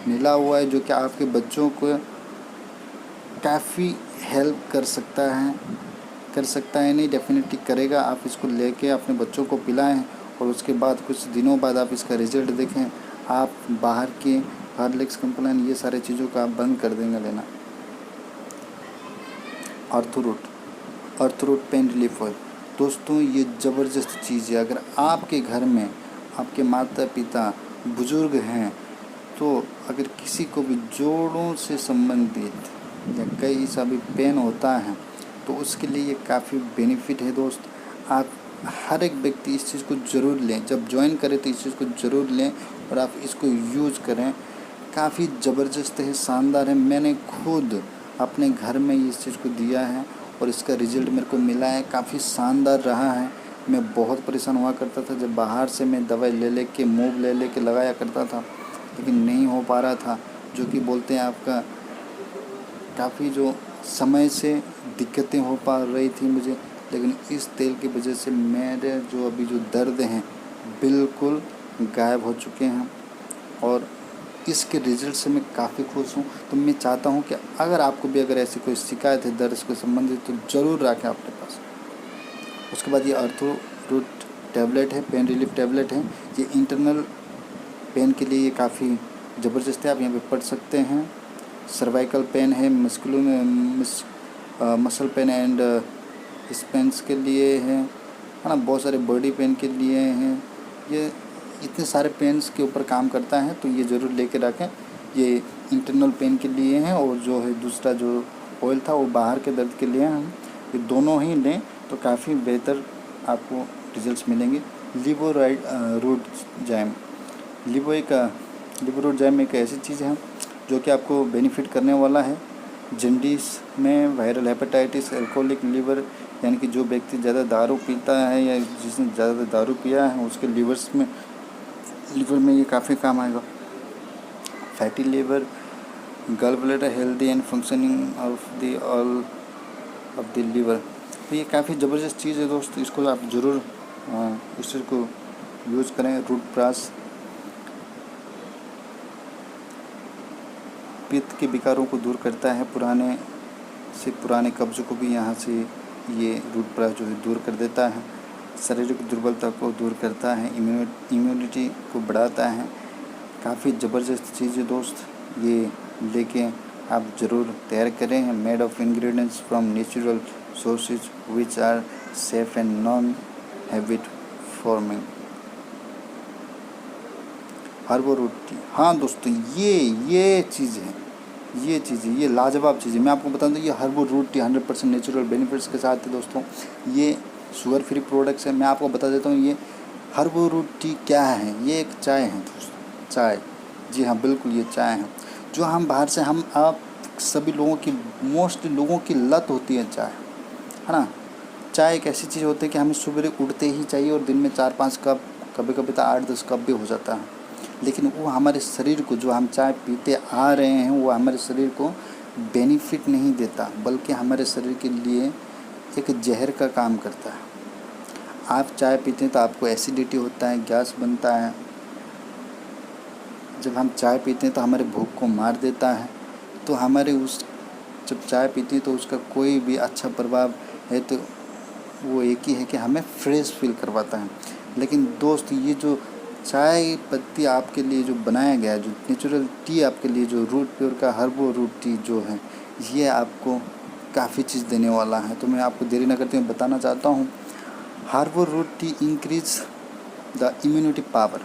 मिला हुआ है जो कि आपके बच्चों को काफ़ी हेल्प कर सकता है नहीं डेफिनेटली करेगा। आप इसको लेके अपने बच्चों को पिलाएं और उसके बाद कुछ दिनों बाद आप इसका रिज़ल्ट देखें। आप बाहर के हॉर्लिक्स, कम्प्लान ये सारी चीज़ों का आप बंद कर देंगे लेना। अर्थरूट पेन रिलीफ ऑयल। दोस्तों ये ज़बरदस्त चीज़ है। अगर आपके घर में आपके माता पिता बुज़ुर्ग हैं तो अगर किसी को भी जोड़ों से संबंधित या कई सा भी पेन होता है तो उसके लिए ये काफ़ी बेनिफिट है दोस्त। आप हर एक व्यक्ति इस चीज़ को ज़रूर लें, जब ज्वाइन करें तो इस चीज़ को ज़रूर लें और आप इसको यूज़ करें। काफ़ी ज़बरदस्त है, शानदार है। मैंने खुद अपने घर में इस चीज़ को दिया है और इसका रिज़ल्ट मेरे को मिला है, काफ़ी शानदार रहा है। मैं बहुत परेशान हुआ करता था जब बाहर से मैं दवाई ले के मूव ले के लगाया करता था, लेकिन नहीं हो पा रहा था। जो कि बोलते हैं आपका काफ़ी जो समय से दिक्कतें हो पा रही थी मुझे, लेकिन इस तेल की वजह से मेरे जो अभी जो दर्द हैं बिल्कुल गायब हो चुके हैं और इसके रिज़ल्ट से मैं काफ़ी खुश हूँ। तो मैं चाहता हूँ कि अगर आपको भी अगर ऐसी कोई शिकायत है दर्द से संबंधित तो ज़रूर रखें अपने पास। उसके बाद ये अर्थरूट टैबलेट है, पेन रिलीफ टैबलेट है। ये इंटरनल पेन के लिए ये काफ़ी ज़बरदस्त है, आप यहाँ पे पढ़ सकते हैं। सर्वाइकल पेन है, मसल पेन एंड स्पेंस के लिए है ना, बहुत सारे बॉडी पेन के लिए हैं। ये इतने सारे पेन्स के ऊपर काम करता है, तो ये ज़रूर लेके रखें। ये इंटरनल पेन के लिए हैं और जो है दूसरा जो ऑयल था वो बाहर के दर्द के लिए हैं। ये दोनों ही लें तो काफ़ी बेहतर आपको रिजल्ट्स मिलेंगे। लिवोरूट जैम लिवोरूट जैम एक ऐसी चीज़ है जो कि आपको बेनिफिट करने वाला है। जन्डिस में, वायरल हेपेटाइटिस, एल्कोहलिक लिवर, यानी कि जो व्यक्ति ज़्यादा दारू पीता है या जिसने ज़्यादा दारू पिया है उसके लिवर में ये काफ़ी काम आएगा। फैटी लिवर, गल bladder healthy and functioning of the liver. तो ये काफ़ी ज़बरदस्त चीज़ है दोस्त, इसको आप ज़रूर इस चीज़ को यूज़ करें। रूट ब्रास पित्त के विकारों को दूर करता है, पुराने कब्ज़ों को भी यहाँ से ये रूट ब्रास जो है दूर कर देता है। शारीरिक दुर्बलता को दूर करता है, इम्यूनिटी को बढ़ाता है। काफ़ी ज़बरदस्त चीज़ है दोस्त, ये लेके आप ज़रूर तैयार करें। Made of ingredients from natural sources which are safe and non habit forming. Herbal root tea, हाँ दोस्तों ये चीज़ है, ये लाजवाब चीज़ है। मैं आपको बता दूँ ये herbal root tea 100% natural benefits के साथ है दोस्तों। ये शुगर फ्री प्रोडक्ट्स है। मैं आपको बता देता हूँ ये हर्बल रूट टी क्या है। ये एक चाय है दोस्तों, चाय, जी हाँ बिल्कुल ये चाय है जो हम बाहर से आप सभी लोगों की मोस्टली लोगों की लत होती है चाय, है ना। चाय एक ऐसी चीज़ होती है कि हमें सुबह उठते ही चाहिए और दिन में 4-5 कप, कभी कभी तो 8-10 कप भी हो जाता है, लेकिन वो हमारे शरीर को, जो हम चाय पीते आ रहे हैं वो हमारे शरीर को बेनिफिट नहीं देता, बल्कि हमारे शरीर के लिए एक जहर का काम करता है। आप चाय पीते हैं तो आपको एसिडिटी होता है, गैस बनता है। जब हम चाय पीते हैं तो हमारे भूख को मार देता है। तो जब चाय पीते हैं तो उसका कोई भी अच्छा प्रभाव है तो वो एक ही है कि हमें फ्रेश फील करवाता है। लेकिन दोस्त ये जो चाय पत्ती आपके लिए जो बनाया गया है, जो नेचुरल टी आपके लिए, जो रूट प्योर का हर्बल रूट टी जो है, ये आपको काफ़ी चीज़ देने वाला है। तो मैं आपको देरी न करते हुए बताना चाहता हूँ, herbal root tea increase the immunity power.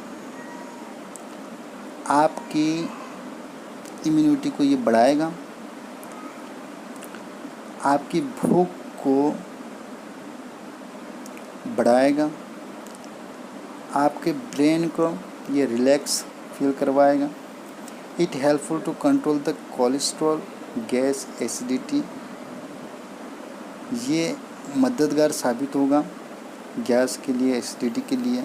आपकी इम्यूनिटी को ये बढ़ाएगा, आपकी भूख को बढ़ाएगा, आपके ब्रेन को ये रिलैक्स फील करवाएगा। It helpful to control the cholesterol, gas, acidity. ये मददगार साबित होगा गैस के लिए, एसिडिटी के लिए,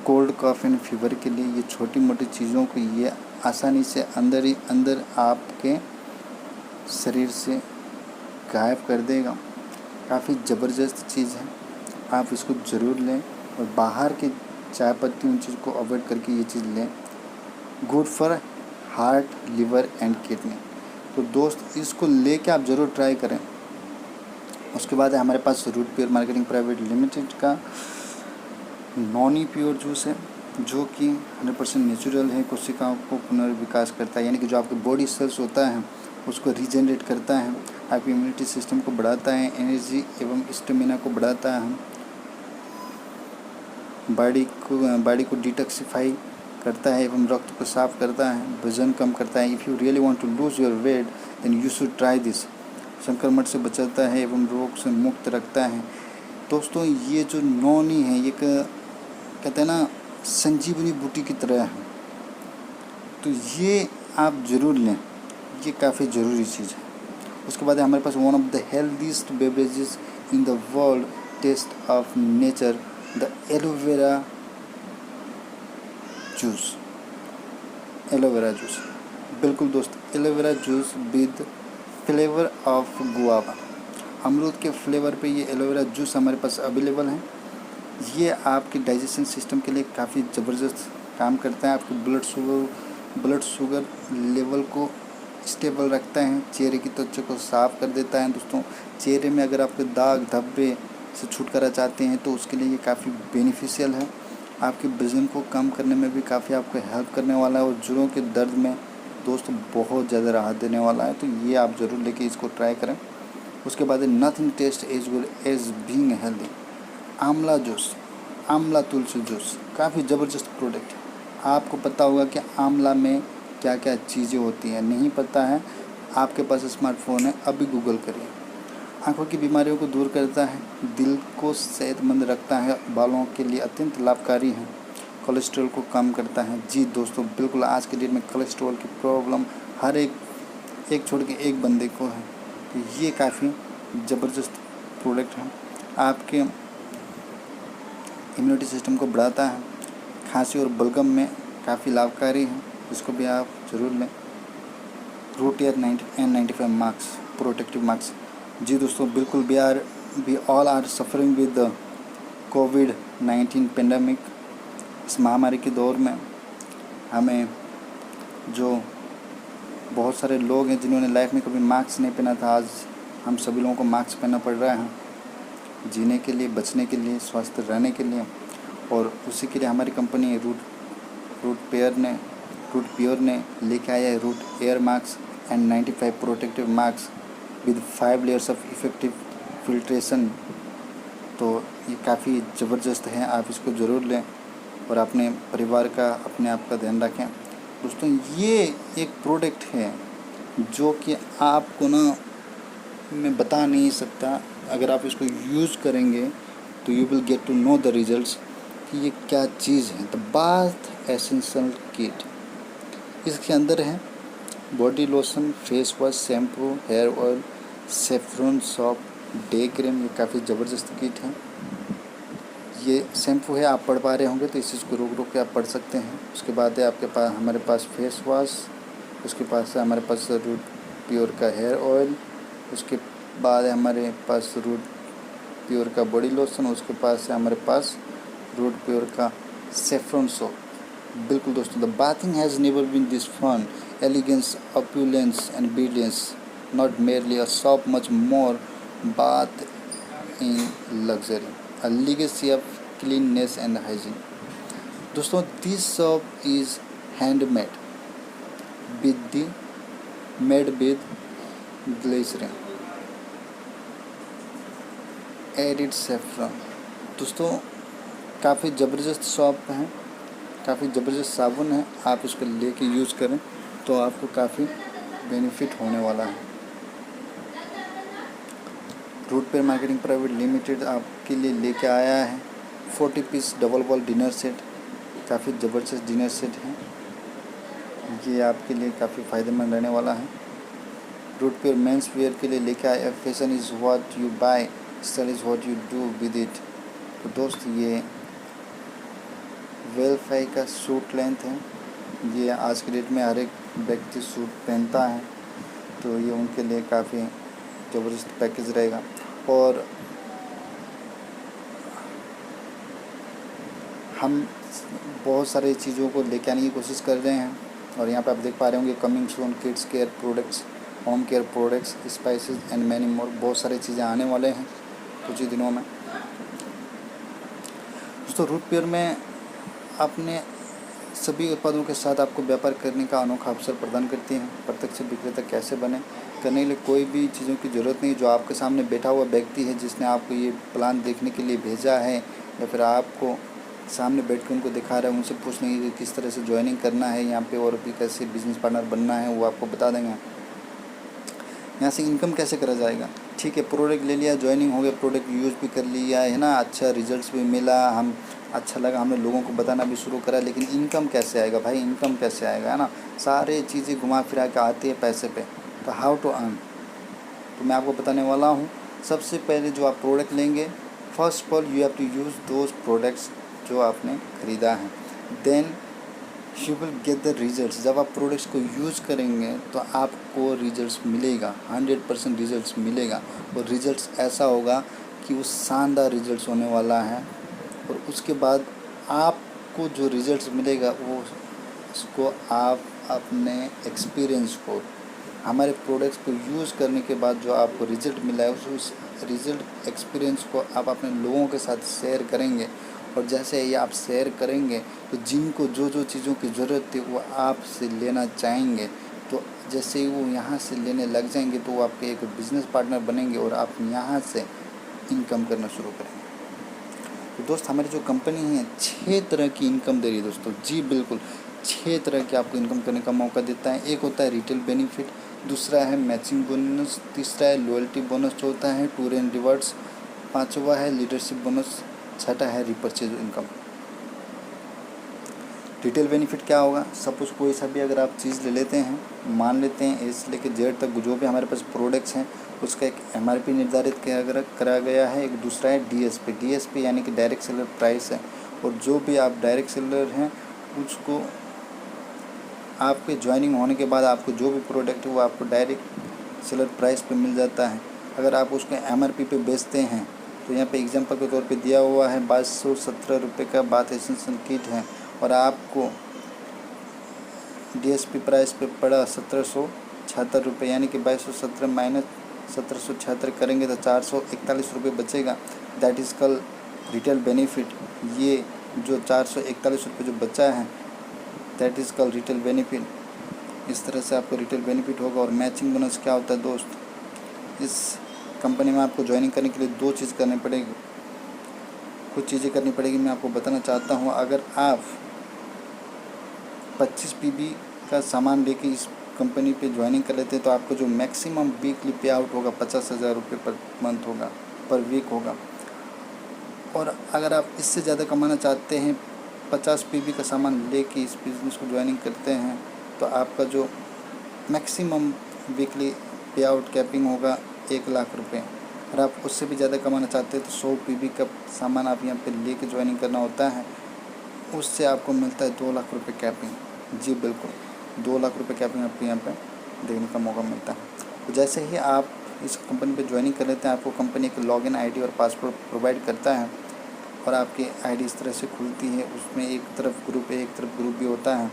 कोल्ड कॉफ एंड फीवर के लिए। ये छोटी मोटी चीज़ों को ये आसानी से अंदर ही अंदर आपके शरीर से गायब कर देगा। काफ़ी ज़बरदस्त चीज़ है, आप इसको ज़रूर लें और बाहर के चाय पत्ती उन चीज़ को अवॉइड करके ये चीज़ लें। Good for heart, liver and kidney. तो दोस्त इसको लेके आप ज़रूर ट्राई करें। उसके बाद है हमारे पास root pure marketing private limited का नॉनी प्योर जूस है, जो कि 100% नेचुरल है। कोशिकाओं को पुनर्विकास करता है, यानी कि जो आपके बॉडी सेल्स होता है उसको रीजनरेट करता है, आपकी इम्यूनिटी सिस्टम को बढ़ाता है, एनर्जी एवं स्टेमिना को बढ़ाता है, बॉडी को डिटॉक्सिफाई करता है एवं रक्त को साफ करता है, वजन कम करता है। If you really want to lose your weight then you should try this. संक्रमण से बचाता है एवं रोग से मुक्त रखता है। दोस्तों ये जो नौनी है ये कहते हैं ना संजीवनी बूटी की तरह है, तो ये आप ज़रूर लें, ये काफ़ी ज़रूरी चीज़ है। उसके बाद हमारे पास one of the healthiest beverages in the world, taste of nature, the aloe vera juice. Aloe vera juice, बिल्कुल दोस्त, aloe vera juice with flavour of guava. अमरूद के फ्लेवर पे ये एलोवेरा जूस हमारे पास अवेलेबल है। ये आपके डाइजेशन सिस्टम के लिए काफ़ी ज़बरदस्त काम करता है, आपके ब्लड शुगर लेवल को स्टेबल रखता है, चेहरे की त्वचा को साफ कर देता है। दोस्तों चेहरे में अगर आपके दाग धब्बे से छुटकारा चाहते हैं तो उसके लिए ये काफ़ी बेनिफिशियल है। आपके वजन को कम करने में भी काफ़ी आपको हेल्प करने वाला है और जोड़ों के दर्द में दोस्तों बहुत ज़्यादा राहत देने वाला है, तो ये आप ज़रूर लेके इसको ट्राई करें। उसके बाद nothing taste as good as being healthy. Amla juice, amla tulsi juice काफ़ी ज़बरदस्त प्रोडक्ट है। आपको पता होगा कि आंवला में क्या क्या चीज़ें होती हैं, नहीं पता है आपके पास स्मार्टफोन है, अभी गूगल करिए। आँखों की बीमारियों को दूर करता है, दिल को सेहतमंद रखता है, बालों के लिए अत्यंत लाभकारी है, कोलेस्ट्रॉल को कम करता है। जी दोस्तों बिल्कुल, आज के डेट में कोलेस्ट्रॉल की प्रॉब्लम हर एक छोड़ के एक बंदे को है, तो ये काफ़ी ज़बरदस्त प्रोडक्ट है। आपके इम्यूनिटी सिस्टम को बढ़ाता है, खांसी और बलगम में काफ़ी लाभकारी है, इसको भी आप ज़रूर लें। Root air N95 mask, protective mask. जी दोस्तों बिल्कुल, we all are suffering with the कोविड-19 पेंडेमिक। इस महामारी के दौर में हमें जो बहुत सारे लोग हैं जिन्होंने लाइफ में कभी मास्क नहीं पहना था, आज हम सभी लोगों को मास्क पहनना पड़ रहा है जीने के लिए, बचने के लिए, स्वस्थ रहने के लिए। और उसी के लिए हमारी कंपनी रूट प्योर ने लेके आया है Root air mask N95 protective mask with 5 layers of effective filtration. तो ये काफ़ी ज़बरदस्त है, आप इसको ज़रूर लें और अपने परिवार का, अपने आप का ध्यान रखें। दोस्तों ये एक प्रोडक्ट है जो कि आपको ना मैं बता नहीं सकता, अगर आप इसको यूज़ करेंगे तो you will get to know the results कि ये क्या चीज़ है। द बाथ एसेंशियल किट, इसके अंदर है body lotion, face wash, shampoo, hair oil, saffron soap, day cream. ये काफ़ी ज़बरदस्त किट है। ये शैम्पू है, आप पढ़ पा रहे होंगे तो इस चीज़ को रोक के आप पढ़ सकते हैं। उसके बाद है आपके पास, हमारे पास फेस वॉश, उसके पास है हमारे पास रूट प्योर का हेयर ऑयल, उसके बाद है हमारे पास रूट प्योर का बॉडी लोशन, उसके पास है हमारे पास रूट प्योर का सेफ्रॉन सोप। बिल्कुल दोस्तों, the bathing has never been this fun, elegance, opulence and brilliance, not merely a soap, much more bath in luxury, a legacy of cleanliness and hygiene। दोस्तों this soap is handmade made with glycerin, added saffron। दोस्तों काफ़ी ज़बरदस्त soap है, काफ़ी ज़बरदस्त साबुन है, आप इसको लेके यूज़ करें तो आपको काफ़ी बेनिफिट होने वाला है। Root Pure marketing private limited आपके लिए लेके आया है 40 piece double wall dinner set. काफ़ी ज़बरदस्त डिनर सेट है, ये आपके लिए काफ़ी फ़ायदेमंद रहने वाला है। रूट पेयर मेंस वेयर के लिए लेके आया fashion is what you buy, style is what you do with it. तो दोस्त ये वेलफाई का सूट लेंथ है, ये आज के डेट में हर एक व्यक्ति सूट पहनता है, तो ये उनके लिए काफ़ी ज़बरदस्त पैकेज रहेगा। और हम बहुत सारी चीज़ों को लेके आने की कोशिश कर रहे हैं और यहाँ पे आप देख पा रहे होंगे coming soon kids care products, home care products, spices and many more. बहुत सारी चीज़ें आने वाले हैं कुछ ही दिनों में। दोस्तों रूट पेयर में आपने सभी उत्पादों के साथ आपको व्यापार करने का अनोखा अवसर प्रदान करती हैं। प्रत्यक्ष विक्रेता कैसे बने? करने के लिए कोई भी चीज़ों की ज़रूरत नहीं। जो आपके सामने बैठा हुआ व्यक्ति है जिसने आपको ये प्लान देखने के लिए भेजा है या फिर आपको सामने बैठ कर उनको दिखा रहा है, उनसे पूछ लेंगे कि किस तरह से ज्वाइनिंग करना है यहाँ पे और भी कैसे बिजनेस पार्टनर बनना है, वो आपको बता देंगे। यहाँ से इनकम कैसे करा जाएगा? ठीक है, प्रोडक्ट ले लिया, ज्वाइनिंग हो गया, प्रोडक्ट यूज़ भी कर लिया है ना, अच्छा रिजल्ट्स भी मिला, हम अच्छा लगा, हमने लोगों को बताना भी शुरू करा, लेकिन इनकम कैसे आएगा भाई? इनकम कैसे आएगा, है ना? सारे चीज़ें घुमा फिरा के आती है पैसे पे। तो हाउ टू अर्न, तो मैं आपको बताने वाला हूँ। सबसे पहले जो आप प्रोडक्ट लेंगे, first of all you have to use those products जो आपने ख़रीदा है, then you will get the results. जब आप प्रोडक्ट्स को यूज़ करेंगे तो आपको रिजल्ट्स मिलेगा, 100% रिजल्ट्स मिलेगा। और रिजल्ट्स ऐसा होगा कि वो शानदार रिजल्ट्स होने वाला है। और उसके बाद आपको जो रिजल्ट्स मिलेगा वो उसको आप अपने एक्सपीरियंस को, हमारे प्रोडक्ट्स को यूज़ करने के बाद जो आपको रिजल्ट मिला है उस रिजल्ट एक्सपीरियंस को आप अपने लोगों के साथ शेयर करेंगे। और जैसे ही आप शेयर करेंगे तो जिनको जो जो चीज़ों की ज़रूरत थी वो आपसे लेना चाहेंगे, तो जैसे ही वो यहाँ से लेने लग जाएंगे तो वो आपके एक बिज़नेस पार्टनर बनेंगे और आप यहाँ से इनकम करना शुरू करेंगे। तो दोस्त, हमारी जो कंपनी है 6 तरह की इनकम दे रही है दोस्तों। जी बिल्कुल, 6 तरह की आपको इनकम करने का मौका देता है। एक होता है रिटेल बेनिफिट, दूसरा है मैचिंग बोनस, तीसरा है लॉयल्टी बोनस, चौथा है टूर एंड रिवार्ड्स, पाँचवा है लीडरशिप बोनस, छठा है रिपर्चेज इनकम। रिटेल बेनिफिट क्या होगा? सपोज़ कोई सा भी अगर आप चीज़ ले लेते हैं, मान लेते हैं ए से लेकर जेड तक जो भी हमारे पास प्रोडक्ट्स हैं उसका एक MRP निर्धारित करा गया है। एक दूसरा है DSP यानी कि डायरेक्ट सेलर प्राइस है। और जो भी आप डायरेक्ट सेलर हैं उसको आपके ज्वाइनिंग होने के बाद आपको जो भी प्रोडक्ट है वो आपको डायरेक्ट सेलर प्राइस पे मिल जाता है। अगर आप उसको MRP पे बेचते हैं तो यहाँ पे एग्जांपल के तौर पे दिया हुआ है 2217 रुपये का बाथ एसेंशियल किट है और आपको DSP प्राइस पे पड़ा 1776 रुपये, यानी कि 2217 माइनस 1776 करेंगे तो 441 रुपये बचेगा। दैट इज़ कल रिटेल बेनिफिट। ये जो 441 रुपये जो बचा है दैट इज़ कल रिटेल बेनिफिट। इस तरह से आपको रिटेल बेनिफिट होगा। और मैचिंग बोनस क्या होता है दोस्त? इस कंपनी में आपको ज्वाइनिंग करने के लिए 2 चीज़ करनी पड़ेगी, कुछ चीज़ें करनी पड़ेगी, मैं आपको बताना चाहता हूँ। अगर आप 25 PB का सामान लेके इस कंपनी पे ज्वाइनिंग कर लेते हैं तो आपको जो मैक्सिमम वीकली पे आउट होगा 50,000 रुपये पर मंथ होगा, पर वीक होगा। और अगर आप इससे ज़्यादा कमाना चाहते हैं, 50 PB का सामान लेके इस बिज़नेस को ज्वाइनिंग करते हैं तो आपका जो मैक्सिमम वीकली पे आउट कैपिंग होगा 1 लाख रुपये। और आप उससे भी ज़्यादा कमाना चाहते हैं तो 100 PB का सामान आप यहाँ पे लेके ज्वाइनिंग करना होता है, उससे आपको मिलता है 2 लाख रुपये कैपिंग। जी बिल्कुल, 2 लाख रुपये कैपिंग आपको यहाँ पे देखने का मौका मिलता है। तो जैसे ही आप इस कंपनी पे ज्वाइनिंग कर लेते हैं आपको कंपनी एक लॉगिन ID और पासवर्ड प्रोवाइड करता है और आपकी ID इस तरह से खुलती है। उसमें एक तरफ ग्रुप A एक तरफ ग्रुप B होता है।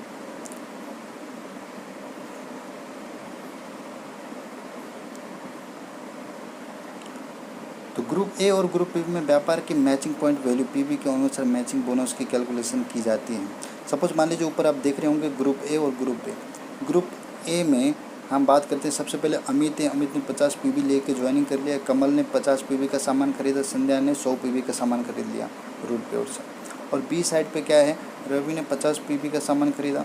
तो ग्रुप A और ग्रुप B में व्यापार की मैचिंग पॉइंट वैल्यू PB के अनुसार मैचिंग बोनस की कैलकुलेशन की जाती है। सपोज मान लीजिए ऊपर आप देख रहे होंगे ग्रुप A और ग्रुप B। ग्रुप A में हम बात करते हैं, सबसे पहले अमित है, अमित ने 50 PB लेके ज्वाइनिंग कर लिया। कमल ने 50 PB का सामान खरीदा, संध्या ने 100 PB का सामान खरीद लिया रूट पे। और B साइड पे क्या है, रवि ने 50 PB का सामान खरीदा,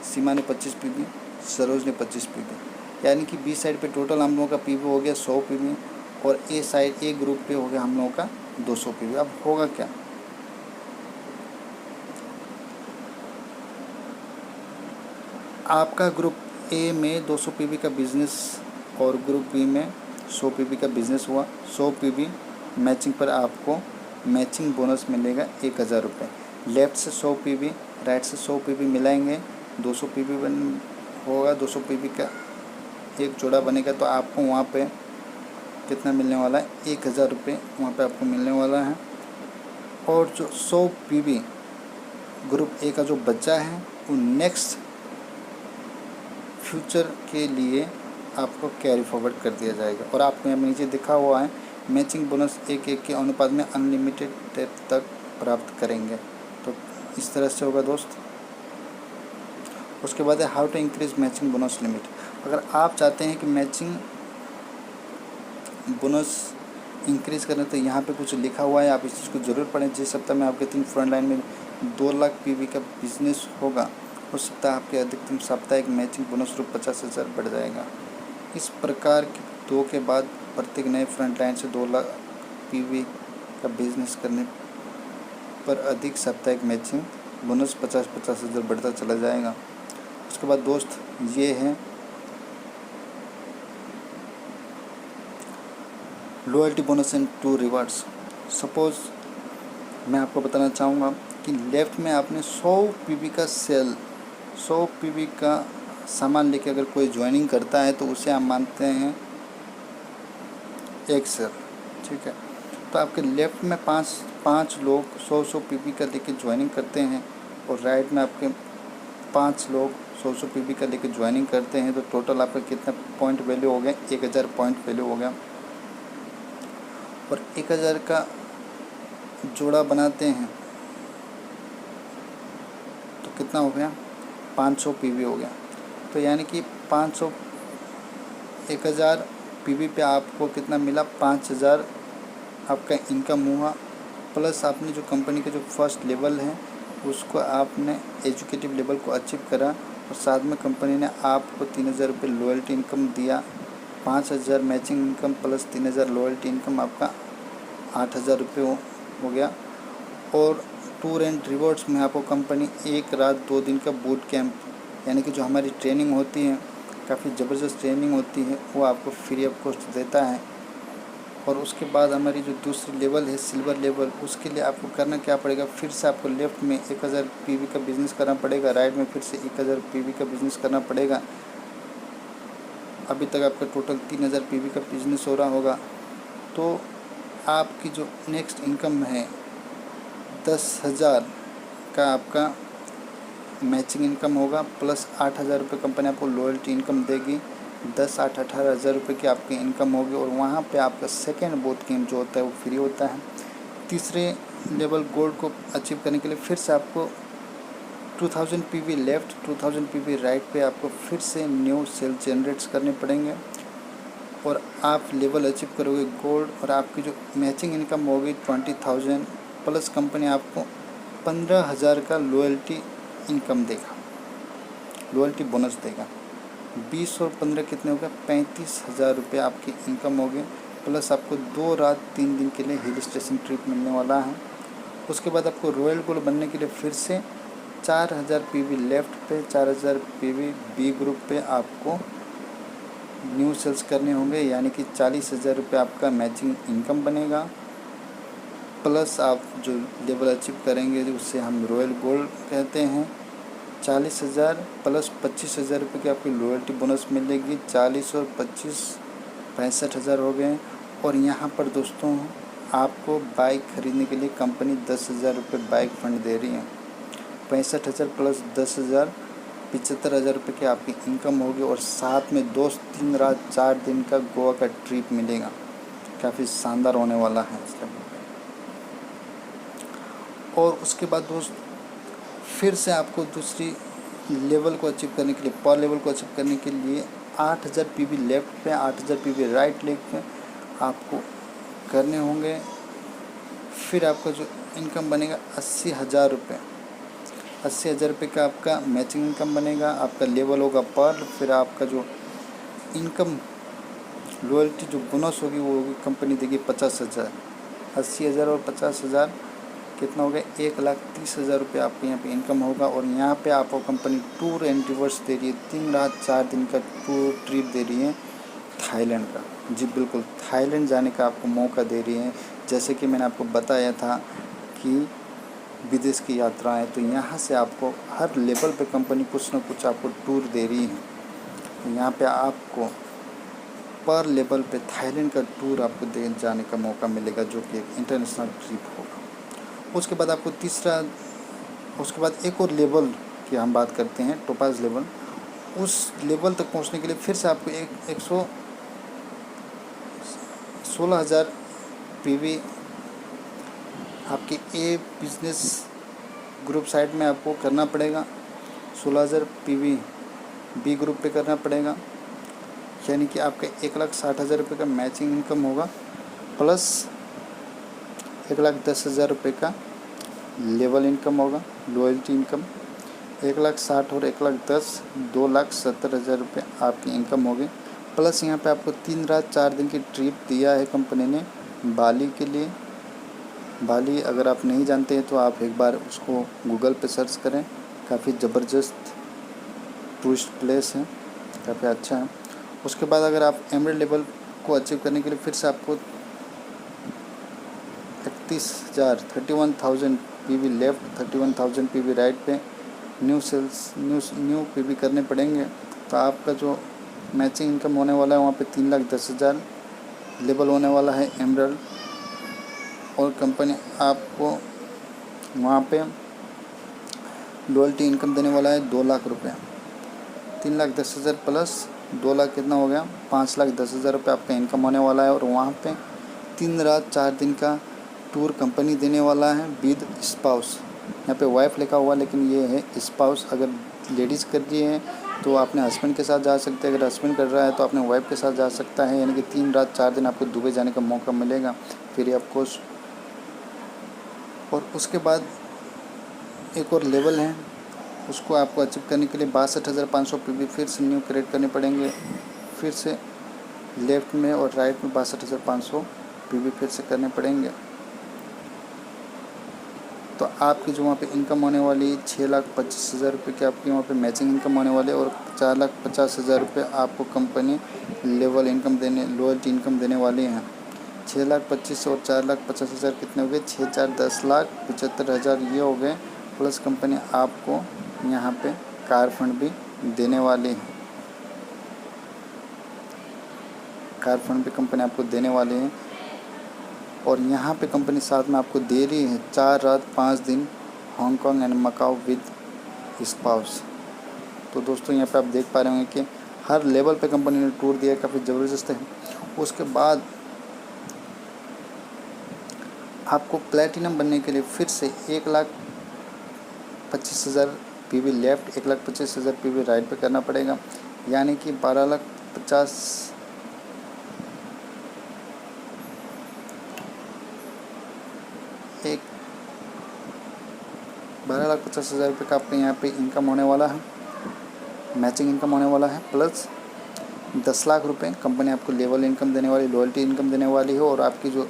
सीमा ने 25 PB, सरोज ने 25 PB, यानी कि B साइड पे टोटल हम लोगों का PB हो गया 100 PB और A साइड A ग्रुप पे हो गया हम लोगों का 200 PB। अब होगा क्या, आपका ग्रुप A में 200 PB का बिज़नेस और ग्रुप B में 100 PB का बिज़नेस हुआ। 100 PB मैचिंग पर आपको मैचिंग बोनस मिलेगा 1000 रुपये। लेफ़्ट से 100 PB, राइट से 100 PB मिलाएंगे, 200 PB होगा। 200 PB का एक जोड़ा बनेगा तो आपको वहाँ पे कितना मिलने वाला है, 1000 रुपये वहाँ पे आपको मिलने वाला है। और जो 100 PB ग्रुप A का जो बच्चा है वो नेक्स्ट फ्यूचर के लिए आपको कैरी फॉरवर्ड कर दिया जाएगा। और आपको यहाँ नीचे दिखा हुआ है मैचिंग बोनस 1:1 के अनुपात में अनलिमिटेड डेप्थ तक प्राप्त करेंगे। तो इस तरह से होगा दोस्त। उसके बाद है how to increase matching bonus limit. अगर आप चाहते हैं कि मैचिंग बोनस इंक्रीज़ करें तो यहाँ पे कुछ लिखा हुआ है, आप इस चीज़ को ज़रूर पढ़ें। जिस सप्ताह में आपके 3 फ्रंट लाइन में 2 लाख पीवी का बिजनेस होगा, उस सप्ताह आपके अधिकतम साप्ताहिक मैचिंग बोनस रूप 50,000 बढ़ जाएगा। इस प्रकार के 2 के बाद प्रत्येक नए फ्रंट लाइन से 2 लाख पीवी का बिजनेस करने पर अधिक साप्ताहिक मैचिंग बोनस 50,000 बढ़ता चला जाएगा। उसके बाद दोस्त ये है loyalty bonus and 2 rewards. Suppose मैं आपको बताना चाहूँगा कि लेफ़्ट में आपने 100 पीवी का सेल, 100 पीवी का सामान लेके अगर कोई ज्वाइनिंग करता है तो उसे आप मानते हैं एक सेल, ठीक है। तो आपके लेफ़्ट में पाँच लोग 100 पीवी का लेके ज्वाइनिंग करते हैं और राइट में आपके 5 लोग 100 पीवी का लेके ज्वाइनिंग करते हैं, तो टोटल आपका कितना पॉइंट वैल्यू हो गया, 1000 पॉइंट वैल्यू हो गया। और 1000 का जोड़ा बनाते हैं तो कितना हो गया, 500 पीवी हो गया। तो यानी कि 1000 पीवी पे आपको कितना मिला, 5000 आपका इनकम हुआ। प्लस आपने जो कंपनी के जो फर्स्ट लेवल है उसको आपने एजुकेटिव लेवल को अचीव करा और साथ में कंपनी ने आपको 3000 रुपये लॉयल्टी इनकम दिया। 5000 matching income plus 3000 loyalty income आपका 8000 रुपये हो गया। और टूर एंड रिवॉर्ड्स में आपको कंपनी 1 रात 2 दिन का बूट कैंप, यानी कि जो हमारी ट्रेनिंग होती है, काफ़ी ज़बरदस्त ट्रेनिंग होती है, वो आपको फ्री ऑफ कॉस्ट देता है। और उसके बाद हमारी जो दूसरी लेवल है सिल्वर लेवल, उसके लिए आपको करना क्या पड़ेगा, फिर से आपको लेफ़्ट में 1000 पीवी का बिज़नेस करना पड़ेगा, राइट में फिर से 1000 पीवी का बिज़नेस करना पड़ेगा। अभी तक आपका टोटल 3000 पीवी का बिज़नेस हो रहा होगा। तो आपकी जो नेक्स्ट इनकम है 10,000 का आपका मैचिंग इनकम होगा, प्लस 8000 रुपये कंपनी आपको लॉयल्टी इनकम देगी। 10, 8, 18,000 रुपये की आपकी इनकम होगी। और वहाँ पे आपका सेकेंड बूट कैंप जो होता है वो फ्री होता है। तीसरे लेवल गोल्ड को अचीव करने के लिए फिर से आपको 2000 पीवी लेफ़्ट, 2000 पीवी राइट पे आपको फिर से न्यू सेल जनरेट्स करने पड़ेंगे और आप लेवल अचीव करोगे गोल्ड। और आपकी जो मैचिंग इनकम होगी 20,000 प्लस कंपनी आपको 15,000 का लॉयल्टी इनकम देगा, लॉयल्टी बोनस देगा। 20 और 15 कितने हो गए, 35,000 रुपये आपकी इनकम होगी। प्लस आपको 2 रात 3 दिन के लिए हिल स्टेशन ट्रिप मिलने वाला है। उसके बाद आपको रॉयल गोल्ड बनने के लिए फिर से 4000 पीवी लेफ़्ट पे, 4000 पीवी बी ग्रुप पे आपको न्यू सेल्स करने होंगे, यानी कि 40,000 रुपये आपका मैचिंग इनकम बनेगा। प्लस आप जो लेवल अचीव करेंगे उससे हम रॉयल गोल्ड कहते हैं। 40,000 प्लस 25,000 रुपये की आपकी लॉयल्टी बोनस मिलेगी। 40 और 25 65,000 हो गए। और यहाँ पर दोस्तों आपको बाइक खरीदने के लिए कंपनी 10,000 रुपये बाइक फंड दे रही है। 65,000 प्लस 10,000 75,000 रुपये की आपकी इनकम होगी। और साथ में दोस्त 3 रात 4 दिन का गोवा का ट्रिप मिलेगा, काफ़ी शानदार होने वाला है इसका। और उसके बाद दोस्त फिर से आपको दूसरी लेवल को अचीव करने के लिए, पर लेवल को अचीव करने के लिए 8000 पीवी लेफ़्ट पे, 8000 पीवी राइट लेग पे आपको करने होंगे। फिर आपका जो इनकम बनेगा 80,000 रुपये, 80,000 रुपये का आपका मैचिंग इनकम बनेगा। आपका लेवल होगा पर, फिर आपका जो इनकम लॉयल्टी जो बोनस होगी वो होगी कंपनी देगी 50,000। 80,000 और 50,000 कितना हो गया, 1,30,000 रुपये आपके यहाँ पे इनकम होगा। और यहाँ पे आपको कंपनी टूर एंड रिवर्स दे रही है, 3 रात 4 दिन का टूर ट्रिप दे रही है थाईलैंड का। जी बिल्कुल, थाईलैंड जाने का आपको मौका दे रही है। जैसे कि मैंने आपको बताया था कि विदेश की यात्राएं, तो यहाँ से आपको हर लेवल पे कंपनी कुछ ना कुछ आपको टूर दे रही है। तो यहाँ पे आपको पर लेवल पे थाईलैंड का टूर आपको दे जाने का मौका मिलेगा, जो कि एक इंटरनेशनल ट्रिप होगा। उसके बाद आपको उसके बाद एक और लेवल की हम बात करते हैं, टोपाज लेवल। उस लेवल तक पहुंचने के लिए फिर से आपको 16,000 पीवी आपके ए बिजनेस ग्रुप साइट में आपको करना पड़ेगा। 16,000 PV बी ग्रुप पे करना पड़ेगा, यानी कि आपका 1,60,000 रुपये का मैचिंग इनकम होगा, प्लस 1,10,000 रुपये का लेवल इनकम होगा, लॉयल्टी इनकम। 1,60,000 और 1,10,000 2,70,000 रुपये आपकी इनकम होगी। प्लस यहाँ पे आपको 3 रात 4 दिन की ट्रिप दिया है कंपनी ने बाली के लिए। बाली अगर आप नहीं जानते हैं तो आप एक बार उसको गूगल पे सर्च करें, काफ़ी ज़बरदस्त टूरिस्ट प्लेस है, काफ़ी अच्छा है। उसके बाद अगर आप एमरल्ड लेवल को अचीव करने के लिए फिर से आपको 31,000 PV लेफ्ट, 31,000 PV राइट पे न्यू PV करने पड़ेंगे। तो आपका जो मैचिंग इनकम होने वाला है वहाँ पे 3,10,000 लेवल होने वाला है एमरल्ड, और कंपनी आपको वहाँ पे लॉयल्टी इनकम देने वाला है 2 लाख रुपये। 3,10,000 प्लस 2 लाख कितना हो गया, 5,10,000 रुपये आपका इनकम होने वाला है। और वहाँ पे 3 रात 4 दिन का टूर कंपनी देने वाला है विद स्पाउस। यहाँ पे वाइफ लिखा हुआ लेकिन ये है स्पाउस। अगर लेडीज़ कर रही है तो अपने हस्बैंड के साथ जा सकते हैं, अगर हस्बैंड कर रहा है तो अपने वाइफ के साथ जा सकता है, यानी कि 3 रात 4 दिन आपको दुबई जाने का मौका मिलेगा फ्री ऑफ कोर्स। और उसके बाद एक और लेवल है, उसको आपको अचीव करने के लिए 62,500 PV फिर से न्यू क्रिएट करने पड़ेंगे, फिर से लेफ़्ट में और राइट में 62,500 PV फिर से करने पड़ेंगे। तो आपकी जो वहाँ पे इनकम होने वाली 6,25,000 रुपये की आपकी वहाँ पे मैचिंग इनकम होने वाले, और 4,50,000 रुपये आपको कंपनी लेवल इनकम देने, लॉयल्टी इनकम देने वाली हैं। 6,25,000 और 4,50,000 कितने हो गए, 6 4 10,75,000 ये हो गए। प्लस कंपनी आपको यहाँ पे कार फंड भी देने वाली है, कार फंड भी कंपनी आपको देने वाली है। और यहाँ पे कंपनी साथ में आपको दे रही है 4 रात 5 दिन Hong Kong and Macau with spouse. तो दोस्तों यहाँ पे आप देख पा रहे होंगे कि हर लेवल पे कंपनी ने टूर दिया, काफ़ी ज़बरदस्त है। उसके बाद आपको प्लेटिनम बनने के लिए फिर से 1,25,000 PV लेफ़्ट, 1,25,000 PV राइट पे करना पड़ेगा, यानी कि 12,50,000 रुपये का आपके यहाँ पे इनकम होने वाला है, मैचिंग इनकम होने वाला है। प्लस 10 लाख रुपये कंपनी आपको लेवल इनकम देने वाली, लॉयल्टी इनकम देने वाली है। और आपकी जो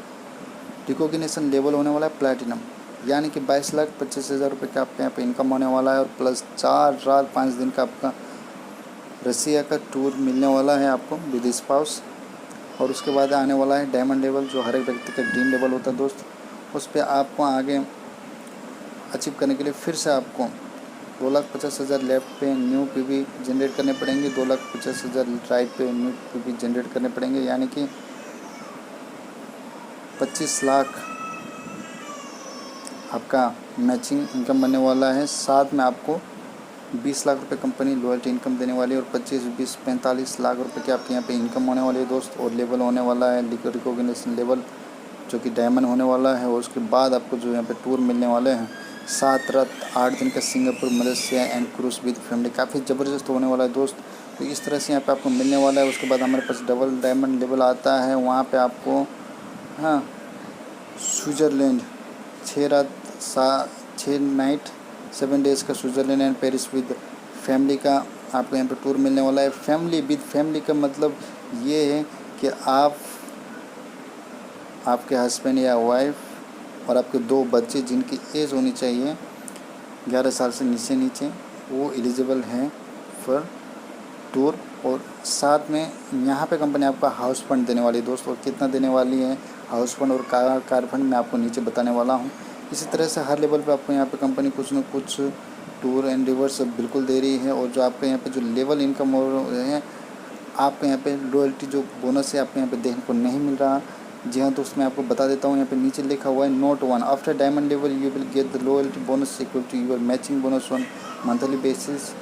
रिकॉग्निशन लेवल होने वाला है प्लैटिनम, यानी कि 22,25,000 रुपये का आपके यहाँ पे इनकम होने वाला है। और प्लस 4 रात 5 दिन का आपका रसिया का टूर मिलने वाला है आपको विद स्पाउस। और उसके बाद आने वाला है डायमंड लेवल, जो हर एक व्यक्ति का ड्रीम लेवल होता है दोस्त। उस पर आपको आगे अचीव करने के लिए फिर से आपको 2,50,000 लेफ्ट पे न्यू PV जनरेट करने पड़ेंगे, 2,50,000 राइट पे न्यू PV जनरेट करने पड़ेंगे, यानी कि 25 लाख आपका मैचिंग इनकम बनने वाला है। साथ में आपको 20 लाख रुपए कंपनी लॉयल्टी इनकम देने वाली है, और 45 लाख रुपए की आपके यहाँ पे इनकम होने वाली है दोस्त। और लेवल होने वाला है रिकॉग्निशन लेवल, जो कि डायमंड होने वाला है। और उसके बाद आपको जो यहाँ पे टूर मिलने वाले हैं 7 रात 8 दिन का Singapore, Malaysia and cruise with family, काफ़ी ज़बरदस्त होने वाला है दोस्त। तो इस तरह से यहाँ पे आपको मिलने वाला है। उसके बाद हमारे पास डबल डायमंड लेवल आता है, वहाँ पे आपको स्विट्ज़रलैंड 6 रात 6 नाइट 7 डेज़ का Switzerland and Paris with family का आपको यहाँ पे टूर मिलने वाला है। फैमिली विद फैमिली का मतलब ये है कि आप, आपके हस्बैंड या वाइफ और आपके 2 बच्चे जिनकी एज होनी चाहिए 11 साल से नीचे वो एलिजिबल हैं फॉर टूर। और साथ में यहाँ पे कंपनी आपका हाउस फंड देने वाली है दोस्त। और कितना देने वाली है हाउस फंड और कार फंड मैं आपको नीचे बताने वाला हूँ। इसी तरह से हर लेवल पे आपको यहाँ पे कंपनी कुछ न कुछ टूर एंड रिवर्स बिल्कुल दे रही है। और जो आपके यहाँ पे जो लेवल इनकम हो रहे हैं, आपको यहाँ पे लॉयल्टी जो बोनस है आपको यहाँ पे देखने को नहीं मिल रहा। जी हाँ दोस्त, मैं आपको बता देता हूँ, यहाँ पे नीचे लिखा हुआ है note 1, after diamond level you will get the loyalty bonus equal to your matching bonus on monthly basis.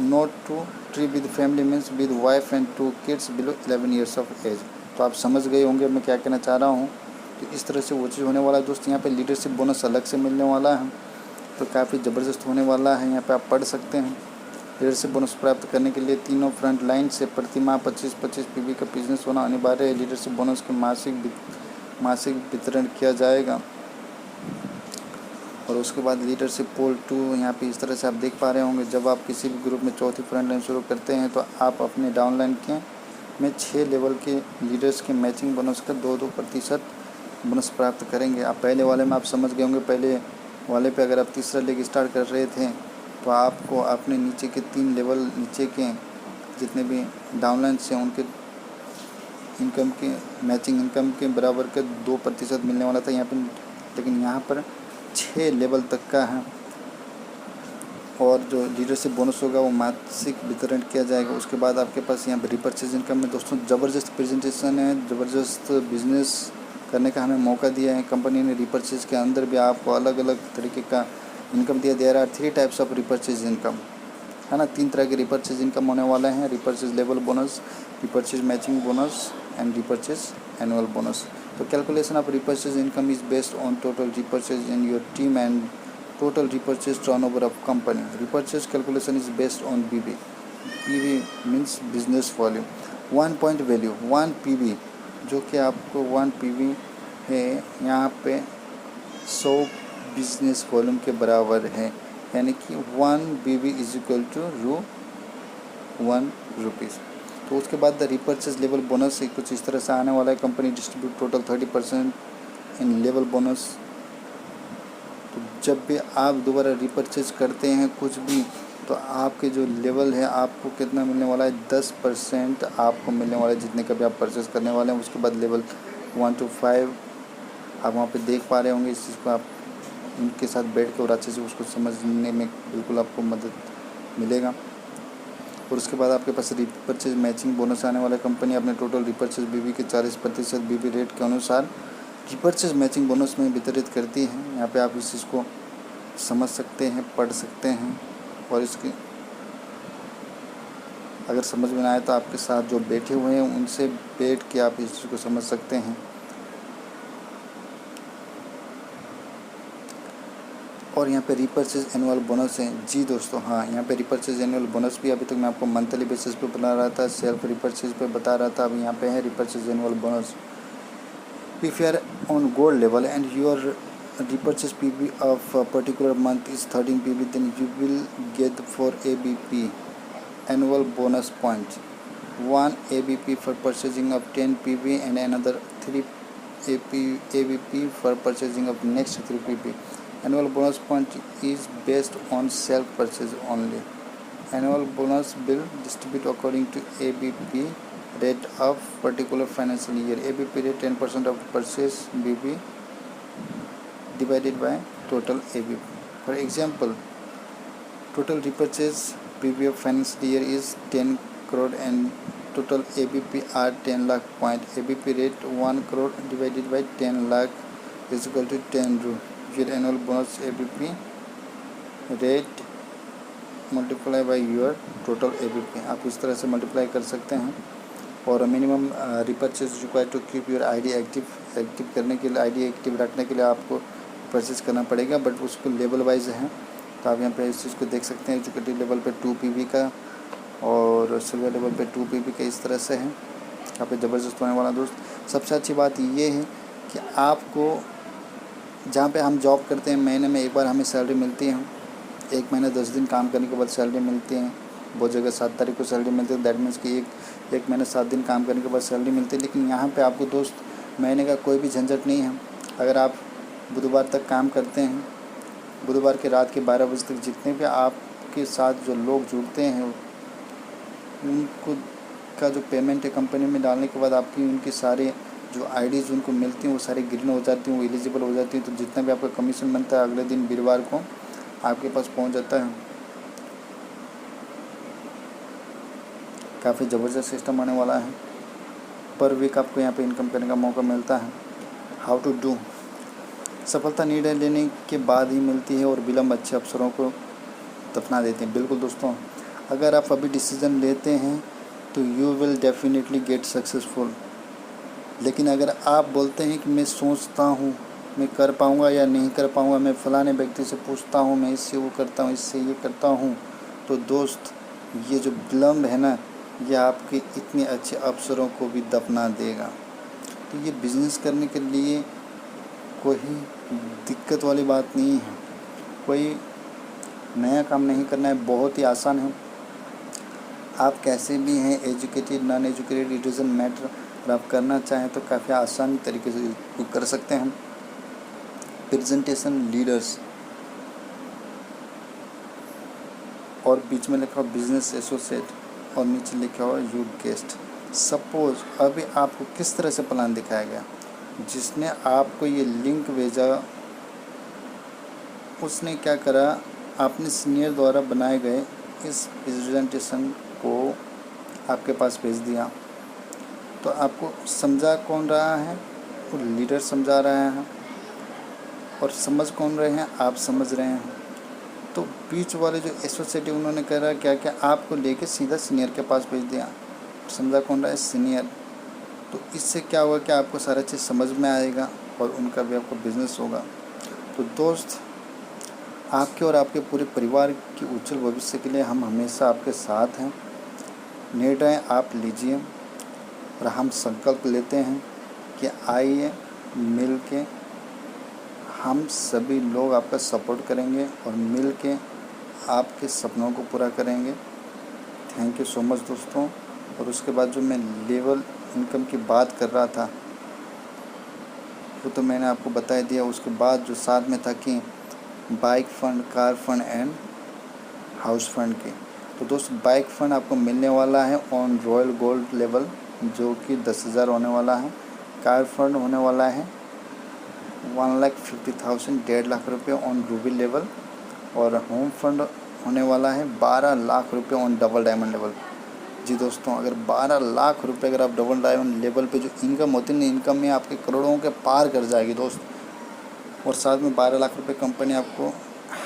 Note 2, trip with family means with wife and 2 kids below 11 years of age. तो आप समझ गए होंगे मैं क्या कहना चाह रहा हूँ। तो इस तरह से वो चीज़ होने वाला है दोस्त। यहाँ पे लीडरशिप बोनस अलग से मिलने वाला है। तो काफ़ी ज़बरदस्त होने वाला है, यहाँ पे आप पढ़ सकते हैं। लीडरशिप बोनस प्राप्त करने के लिए तीनों फ्रंट लाइन से प्रति माह 25-25 पीवी का बिजनेस होना अनिवार्य है। लीडरशिप बोनस के मासिक वितरण किया जाएगा। और उसके बाद लीडरशिप पोल 2 यहाँ पे इस तरह से आप देख पा रहे होंगे। जब आप किसी भी ग्रुप में चौथी फ्रंट लाइन शुरू करते हैं तो आप अपने डाउनलाइन के में 6 लेवल के लीडर्स के मैचिंग बोनस का 2-2% बोनस प्राप्त करेंगे। आप पहले वाले में आप समझ गए होंगे, पहले वाले पे अगर आप तीसरा लेग स्टार्ट कर रहे थे तो आपको अपने नीचे के 3 लेवल नीचे के जितने भी डाउनलाइन से उनके इनकम के मैचिंग इनकम के बराबर का 2% मिलने वाला था यहाँ पर, लेकिन यहाँ पर 6 लेवल तक का है। और जो लीडरशिप बोनस होगा वो मासिक वितरण किया जाएगा। उसके बाद आपके पास यहाँ पर रिपर्चेज इनकम में दोस्तों ज़बरदस्त प्रेजेंटेशन है, ज़बरदस्त बिजनेस करने का हमें मौका दिया है कंपनी ने। रिपर्चेज के अंदर भी आपको अलग अलग तरीके का इनकम दिया। There are 3 types of repurchase income, है ना। 3 तरह के रिपर्चेज इनकम होने वाले हैं। Repurchase level bonus, repurchase matching bonus and repurchase annual bonus. तो calculation of repurchase income is based on total repurchase in your team and total repurchase turnover of company. Repurchase calculation is based on PV. PV means business volume. 1 point value 1 PV जो कि आपको 1 PV है यहाँ पे 100 business volume के बराबर है, यानी कि 1 PV इज इक्वल टू ₹1। तो उसके बाद द रिपर्चेज लेवल बोनस कुछ इस तरह से आने वाला है। Company distribute total 30% in level bonus. तो जब भी आप दोबारा रिपर्चेज करते हैं कुछ भी, तो आपके जो लेवल है आपको कितना मिलने वाला है, 10% आपको मिलने वाला है जितने का भी आप परचेज करने वाले हैं। उसके बाद लेवल 1 to 5 आप वहाँ पे देख पा रहे होंगे। इस चीज़ को आप उनके साथ बैठ के और अच्छे से उसको समझने में बिल्कुल आपको मदद मिलेगा। और उसके बाद आपके पास रिपर्चेज मैचिंग बोनस आने वाला है। कंपनी अपने टोटल रिपर्चेज बीवी के 40% बीवी रेट के अनुसार रिपर्चेज मैचिंग बोनस में वितरित करती है। यहाँ पे आप इस चीज़ को समझ सकते हैं, पढ़ सकते हैं, और इसके अगर समझ में ना आए तो आपके साथ जो बैठे हुए हैं उनसे बैठ के आप इस चीज़ को समझ सकते हैं। और यहाँ पे रिपर्चेज एनुअल बोनस है जी दोस्तों। हाँ, यहाँ पे रिपर्चेज एनुअल बोनस भी अभी तक मैं आपको मंथली बेसिस पे बता रहा था, सेल्फ रिपर्चेज पे बता रहा था। अभी यहाँ पे है repurchase annual bonus. If you are on gold level and your repurchase PV of a particular month is 13 PV, then you will get 4 ABP annual bonus points. 1 ABP for purchasing of 10 PV and another 3 ABP for purchasing of next 3 PV. Annual bonus point is based on self purchase only. Annual bonus will distribute according to ABP rate of particular financial year. ABP rate 10% of purchase BB divided by total ABP. For example, total repurchase PV of financial year is 10 crore and total ABP are 10 lakh point. ABP rate 1 crore divided by 10 lakh is equal to 10 rupee. Your annual bonus ABP rate multiply by your total ABP. आप इस तरह से multiply कर सकते हैं। और minimum repurchase required to keep your ID active करने के लिए, आईडी एक्टिव रखने के लिए आपको परचेज करना पड़ेगा, बट उसको लेवल वाइज है। तो आप यहाँ पे इस चीज़ को देख सकते हैं। एजुकेटिव लेवल पे 2 PV का और सिल्वर लेवल पे 2 PV का इस तरह से है। काफ़ी ज़बरदस्त होने वाला दोस्त। सबसे अच्छी बात ये है कि आपको जहाँ पे हम जॉब करते हैं महीने में एक बार हमें सैलरी मिलती है। 1 महीने 10 दिन काम करने के बाद सैलरी मिलती है। बहुत जगह 7 तारीख को सैलरी मिलती है। दैट मीन्स कि एक महीने 7 दिन काम करने के बाद सैलरी मिलती है। लेकिन यहाँ पे आपको दोस्त महीने का कोई भी झंझट नहीं है। अगर आप बुधवार तक काम करते हैं, बुधवार के रात के 12 बजे तक जितने भी आपके साथ जो लोग जुड़ते हैं उनको का जो पेमेंट है कंपनी में डालने के बाद आपकी उनकी सारे जो आईडीज़ उनको मिलती हैं वो सारी ग्रीन हो जाती हैं, वो एलिजिबल हो जाती हैं। तो जितना भी आपका कमीशन बनता है अगले दिन वीरवार को आपके पास पहुँच जाता है। काफ़ी ज़बरदस्त सिस्टम आने वाला है। पर वीक आपको यहाँ पे इनकम करने का मौका मिलता है। हाउ टू डू, सफलता निर्णय लेने के बाद ही मिलती है और विलम्ब अच्छे अवसरों को दफना देते हैं। बिल्कुल दोस्तों, अगर आप अभी डिसीज़न लेते हैं तो you will definitely get successful. लेकिन अगर आप बोलते हैं कि मैं सोचता हूँ मैं कर पाऊँगा या नहीं कर पाऊँगा, मैं फ़लाने व्यक्ति से पूछता हूँ, मैं इससे वो करता हूँ, इससे ये करता हूँ। तो दोस्त, ये जो विलम्ब है ना, ये आपके इतने अच्छे अवसरों को भी दफना देगा। तो ये बिज़नेस करने के लिए कोई दिक्कत वाली बात नहीं है, कोई नया काम नहीं करना है, बहुत ही आसान है। आप कैसे भी हैं, educated non educated, it doesn't matter. अगर आप करना चाहें तो काफ़ी आसान तरीके से इसको कर सकते हैं। प्रेजेंटेशन लीडर्स और बीच में लिखा हो बिजनेस एसोसिएट और नीचे लिखा हो यू गेस्ट। सपोज अभी आपको किस तरह से प्लान दिखाया गया, जिसने आपको ये लिंक भेजा उसने क्या करा, आपने सीनियर द्वारा बनाए गए इस प्रेजेंटेशन को आपके पास भेज दिया। तो आपको समझा कौन रहा है, वो लीडर समझा रहा है, और समझ कौन रहे हैं, आप समझ रहे हैं। तो बीच वाले जो एसोसिएट उन्होंने करा क्या क्या, आपको लेके सीधा सीनियर के पास भेज दिया। समझा कौन रहा है, सीनियर। तो इससे क्या होगा कि आपको सारा चीज़ समझ में आएगा और उनका भी आपको बिजनेस होगा। तो दोस्त, आपके और आपके पूरे परिवार की उज्जवल भविष्य के लिए हम हमेशा आपके साथ हैं। निर्णय आप लीजिए और हम संकल्प लेते हैं कि आइए मिल के हम सभी लोग आपका सपोर्ट करेंगे और मिल के आपके सपनों को पूरा करेंगे। थैंक यू सो मच दोस्तों। और उसके बाद जो मैं लेवल इनकम की बात कर रहा था वो तो मैंने आपको बता दिया। उसके बाद जो साथ में था कि bike fund, car fund and house fund के, तो दोस्त बाइक फ़ंड आपको मिलने वाला है ऑन रॉयल गोल्ड लेवल जो कि 10,000 होने वाला है। कार फंड होने वाला है 1,50,000, 1.5 लाख रुपये ऑन रूबी लेवल। और होम फंड होने वाला है 12 लाख रुपये ऑन डबल डायमंड लेवल। जी दोस्तों, अगर 12 लाख रुपए अगर आप डबल डायमंड लेवल पे जो इनकम होती है ना, इनकम में आपके करोड़ों के पार कर जाएगी दोस्त। और साथ में 12 लाख रुपए कंपनी आपको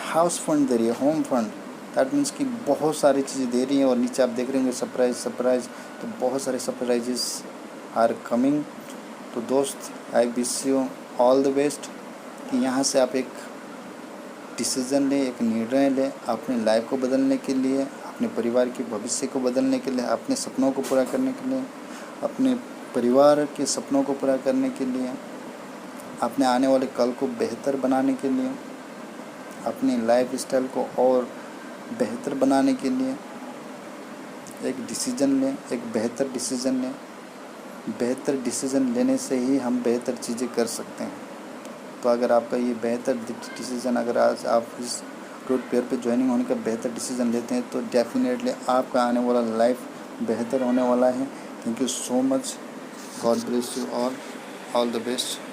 हाउस फंड दे रही है, होम फंड। दैट मीन्स कि बहुत सारी चीज़ें दे रही हैं। और नीचे आप देख रहे होंगे सरप्राइज, तो बहुत सारे सरप्राइजेस आर कमिंग। तो दोस्त, I wish you all the best कि यहाँ से आप एक डिसीज़न लें, एक निर्णय लें अपनी लाइफ को बदलने के लिए, अपने परिवार के भविष्य को बदलने के लिए, अपने सपनों को पूरा करने के लिए, अपने परिवार के सपनों को पूरा करने के लिए, अपने आने वाले कल को बेहतर बनाने के लिए, अपनी लाइफ स्टाइल को और बेहतर बनाने के लिए एक डिसीज़न लें, एक बेहतर डिसीज़न लें। बेहतर डिसीज़न लेने से ही हम बेहतर चीज़ें कर सकते हैं। तो अगर आपका ये बेहतर डिसीज़न, अगर आज आप इस रोड पेयर पे ज्वाइनिंग होने का बेहतर डिसीज़न लेते हैं तो डेफिनेटली आपका आने वाला लाइफ बेहतर होने वाला है। Thank you so much. God bless you all the best.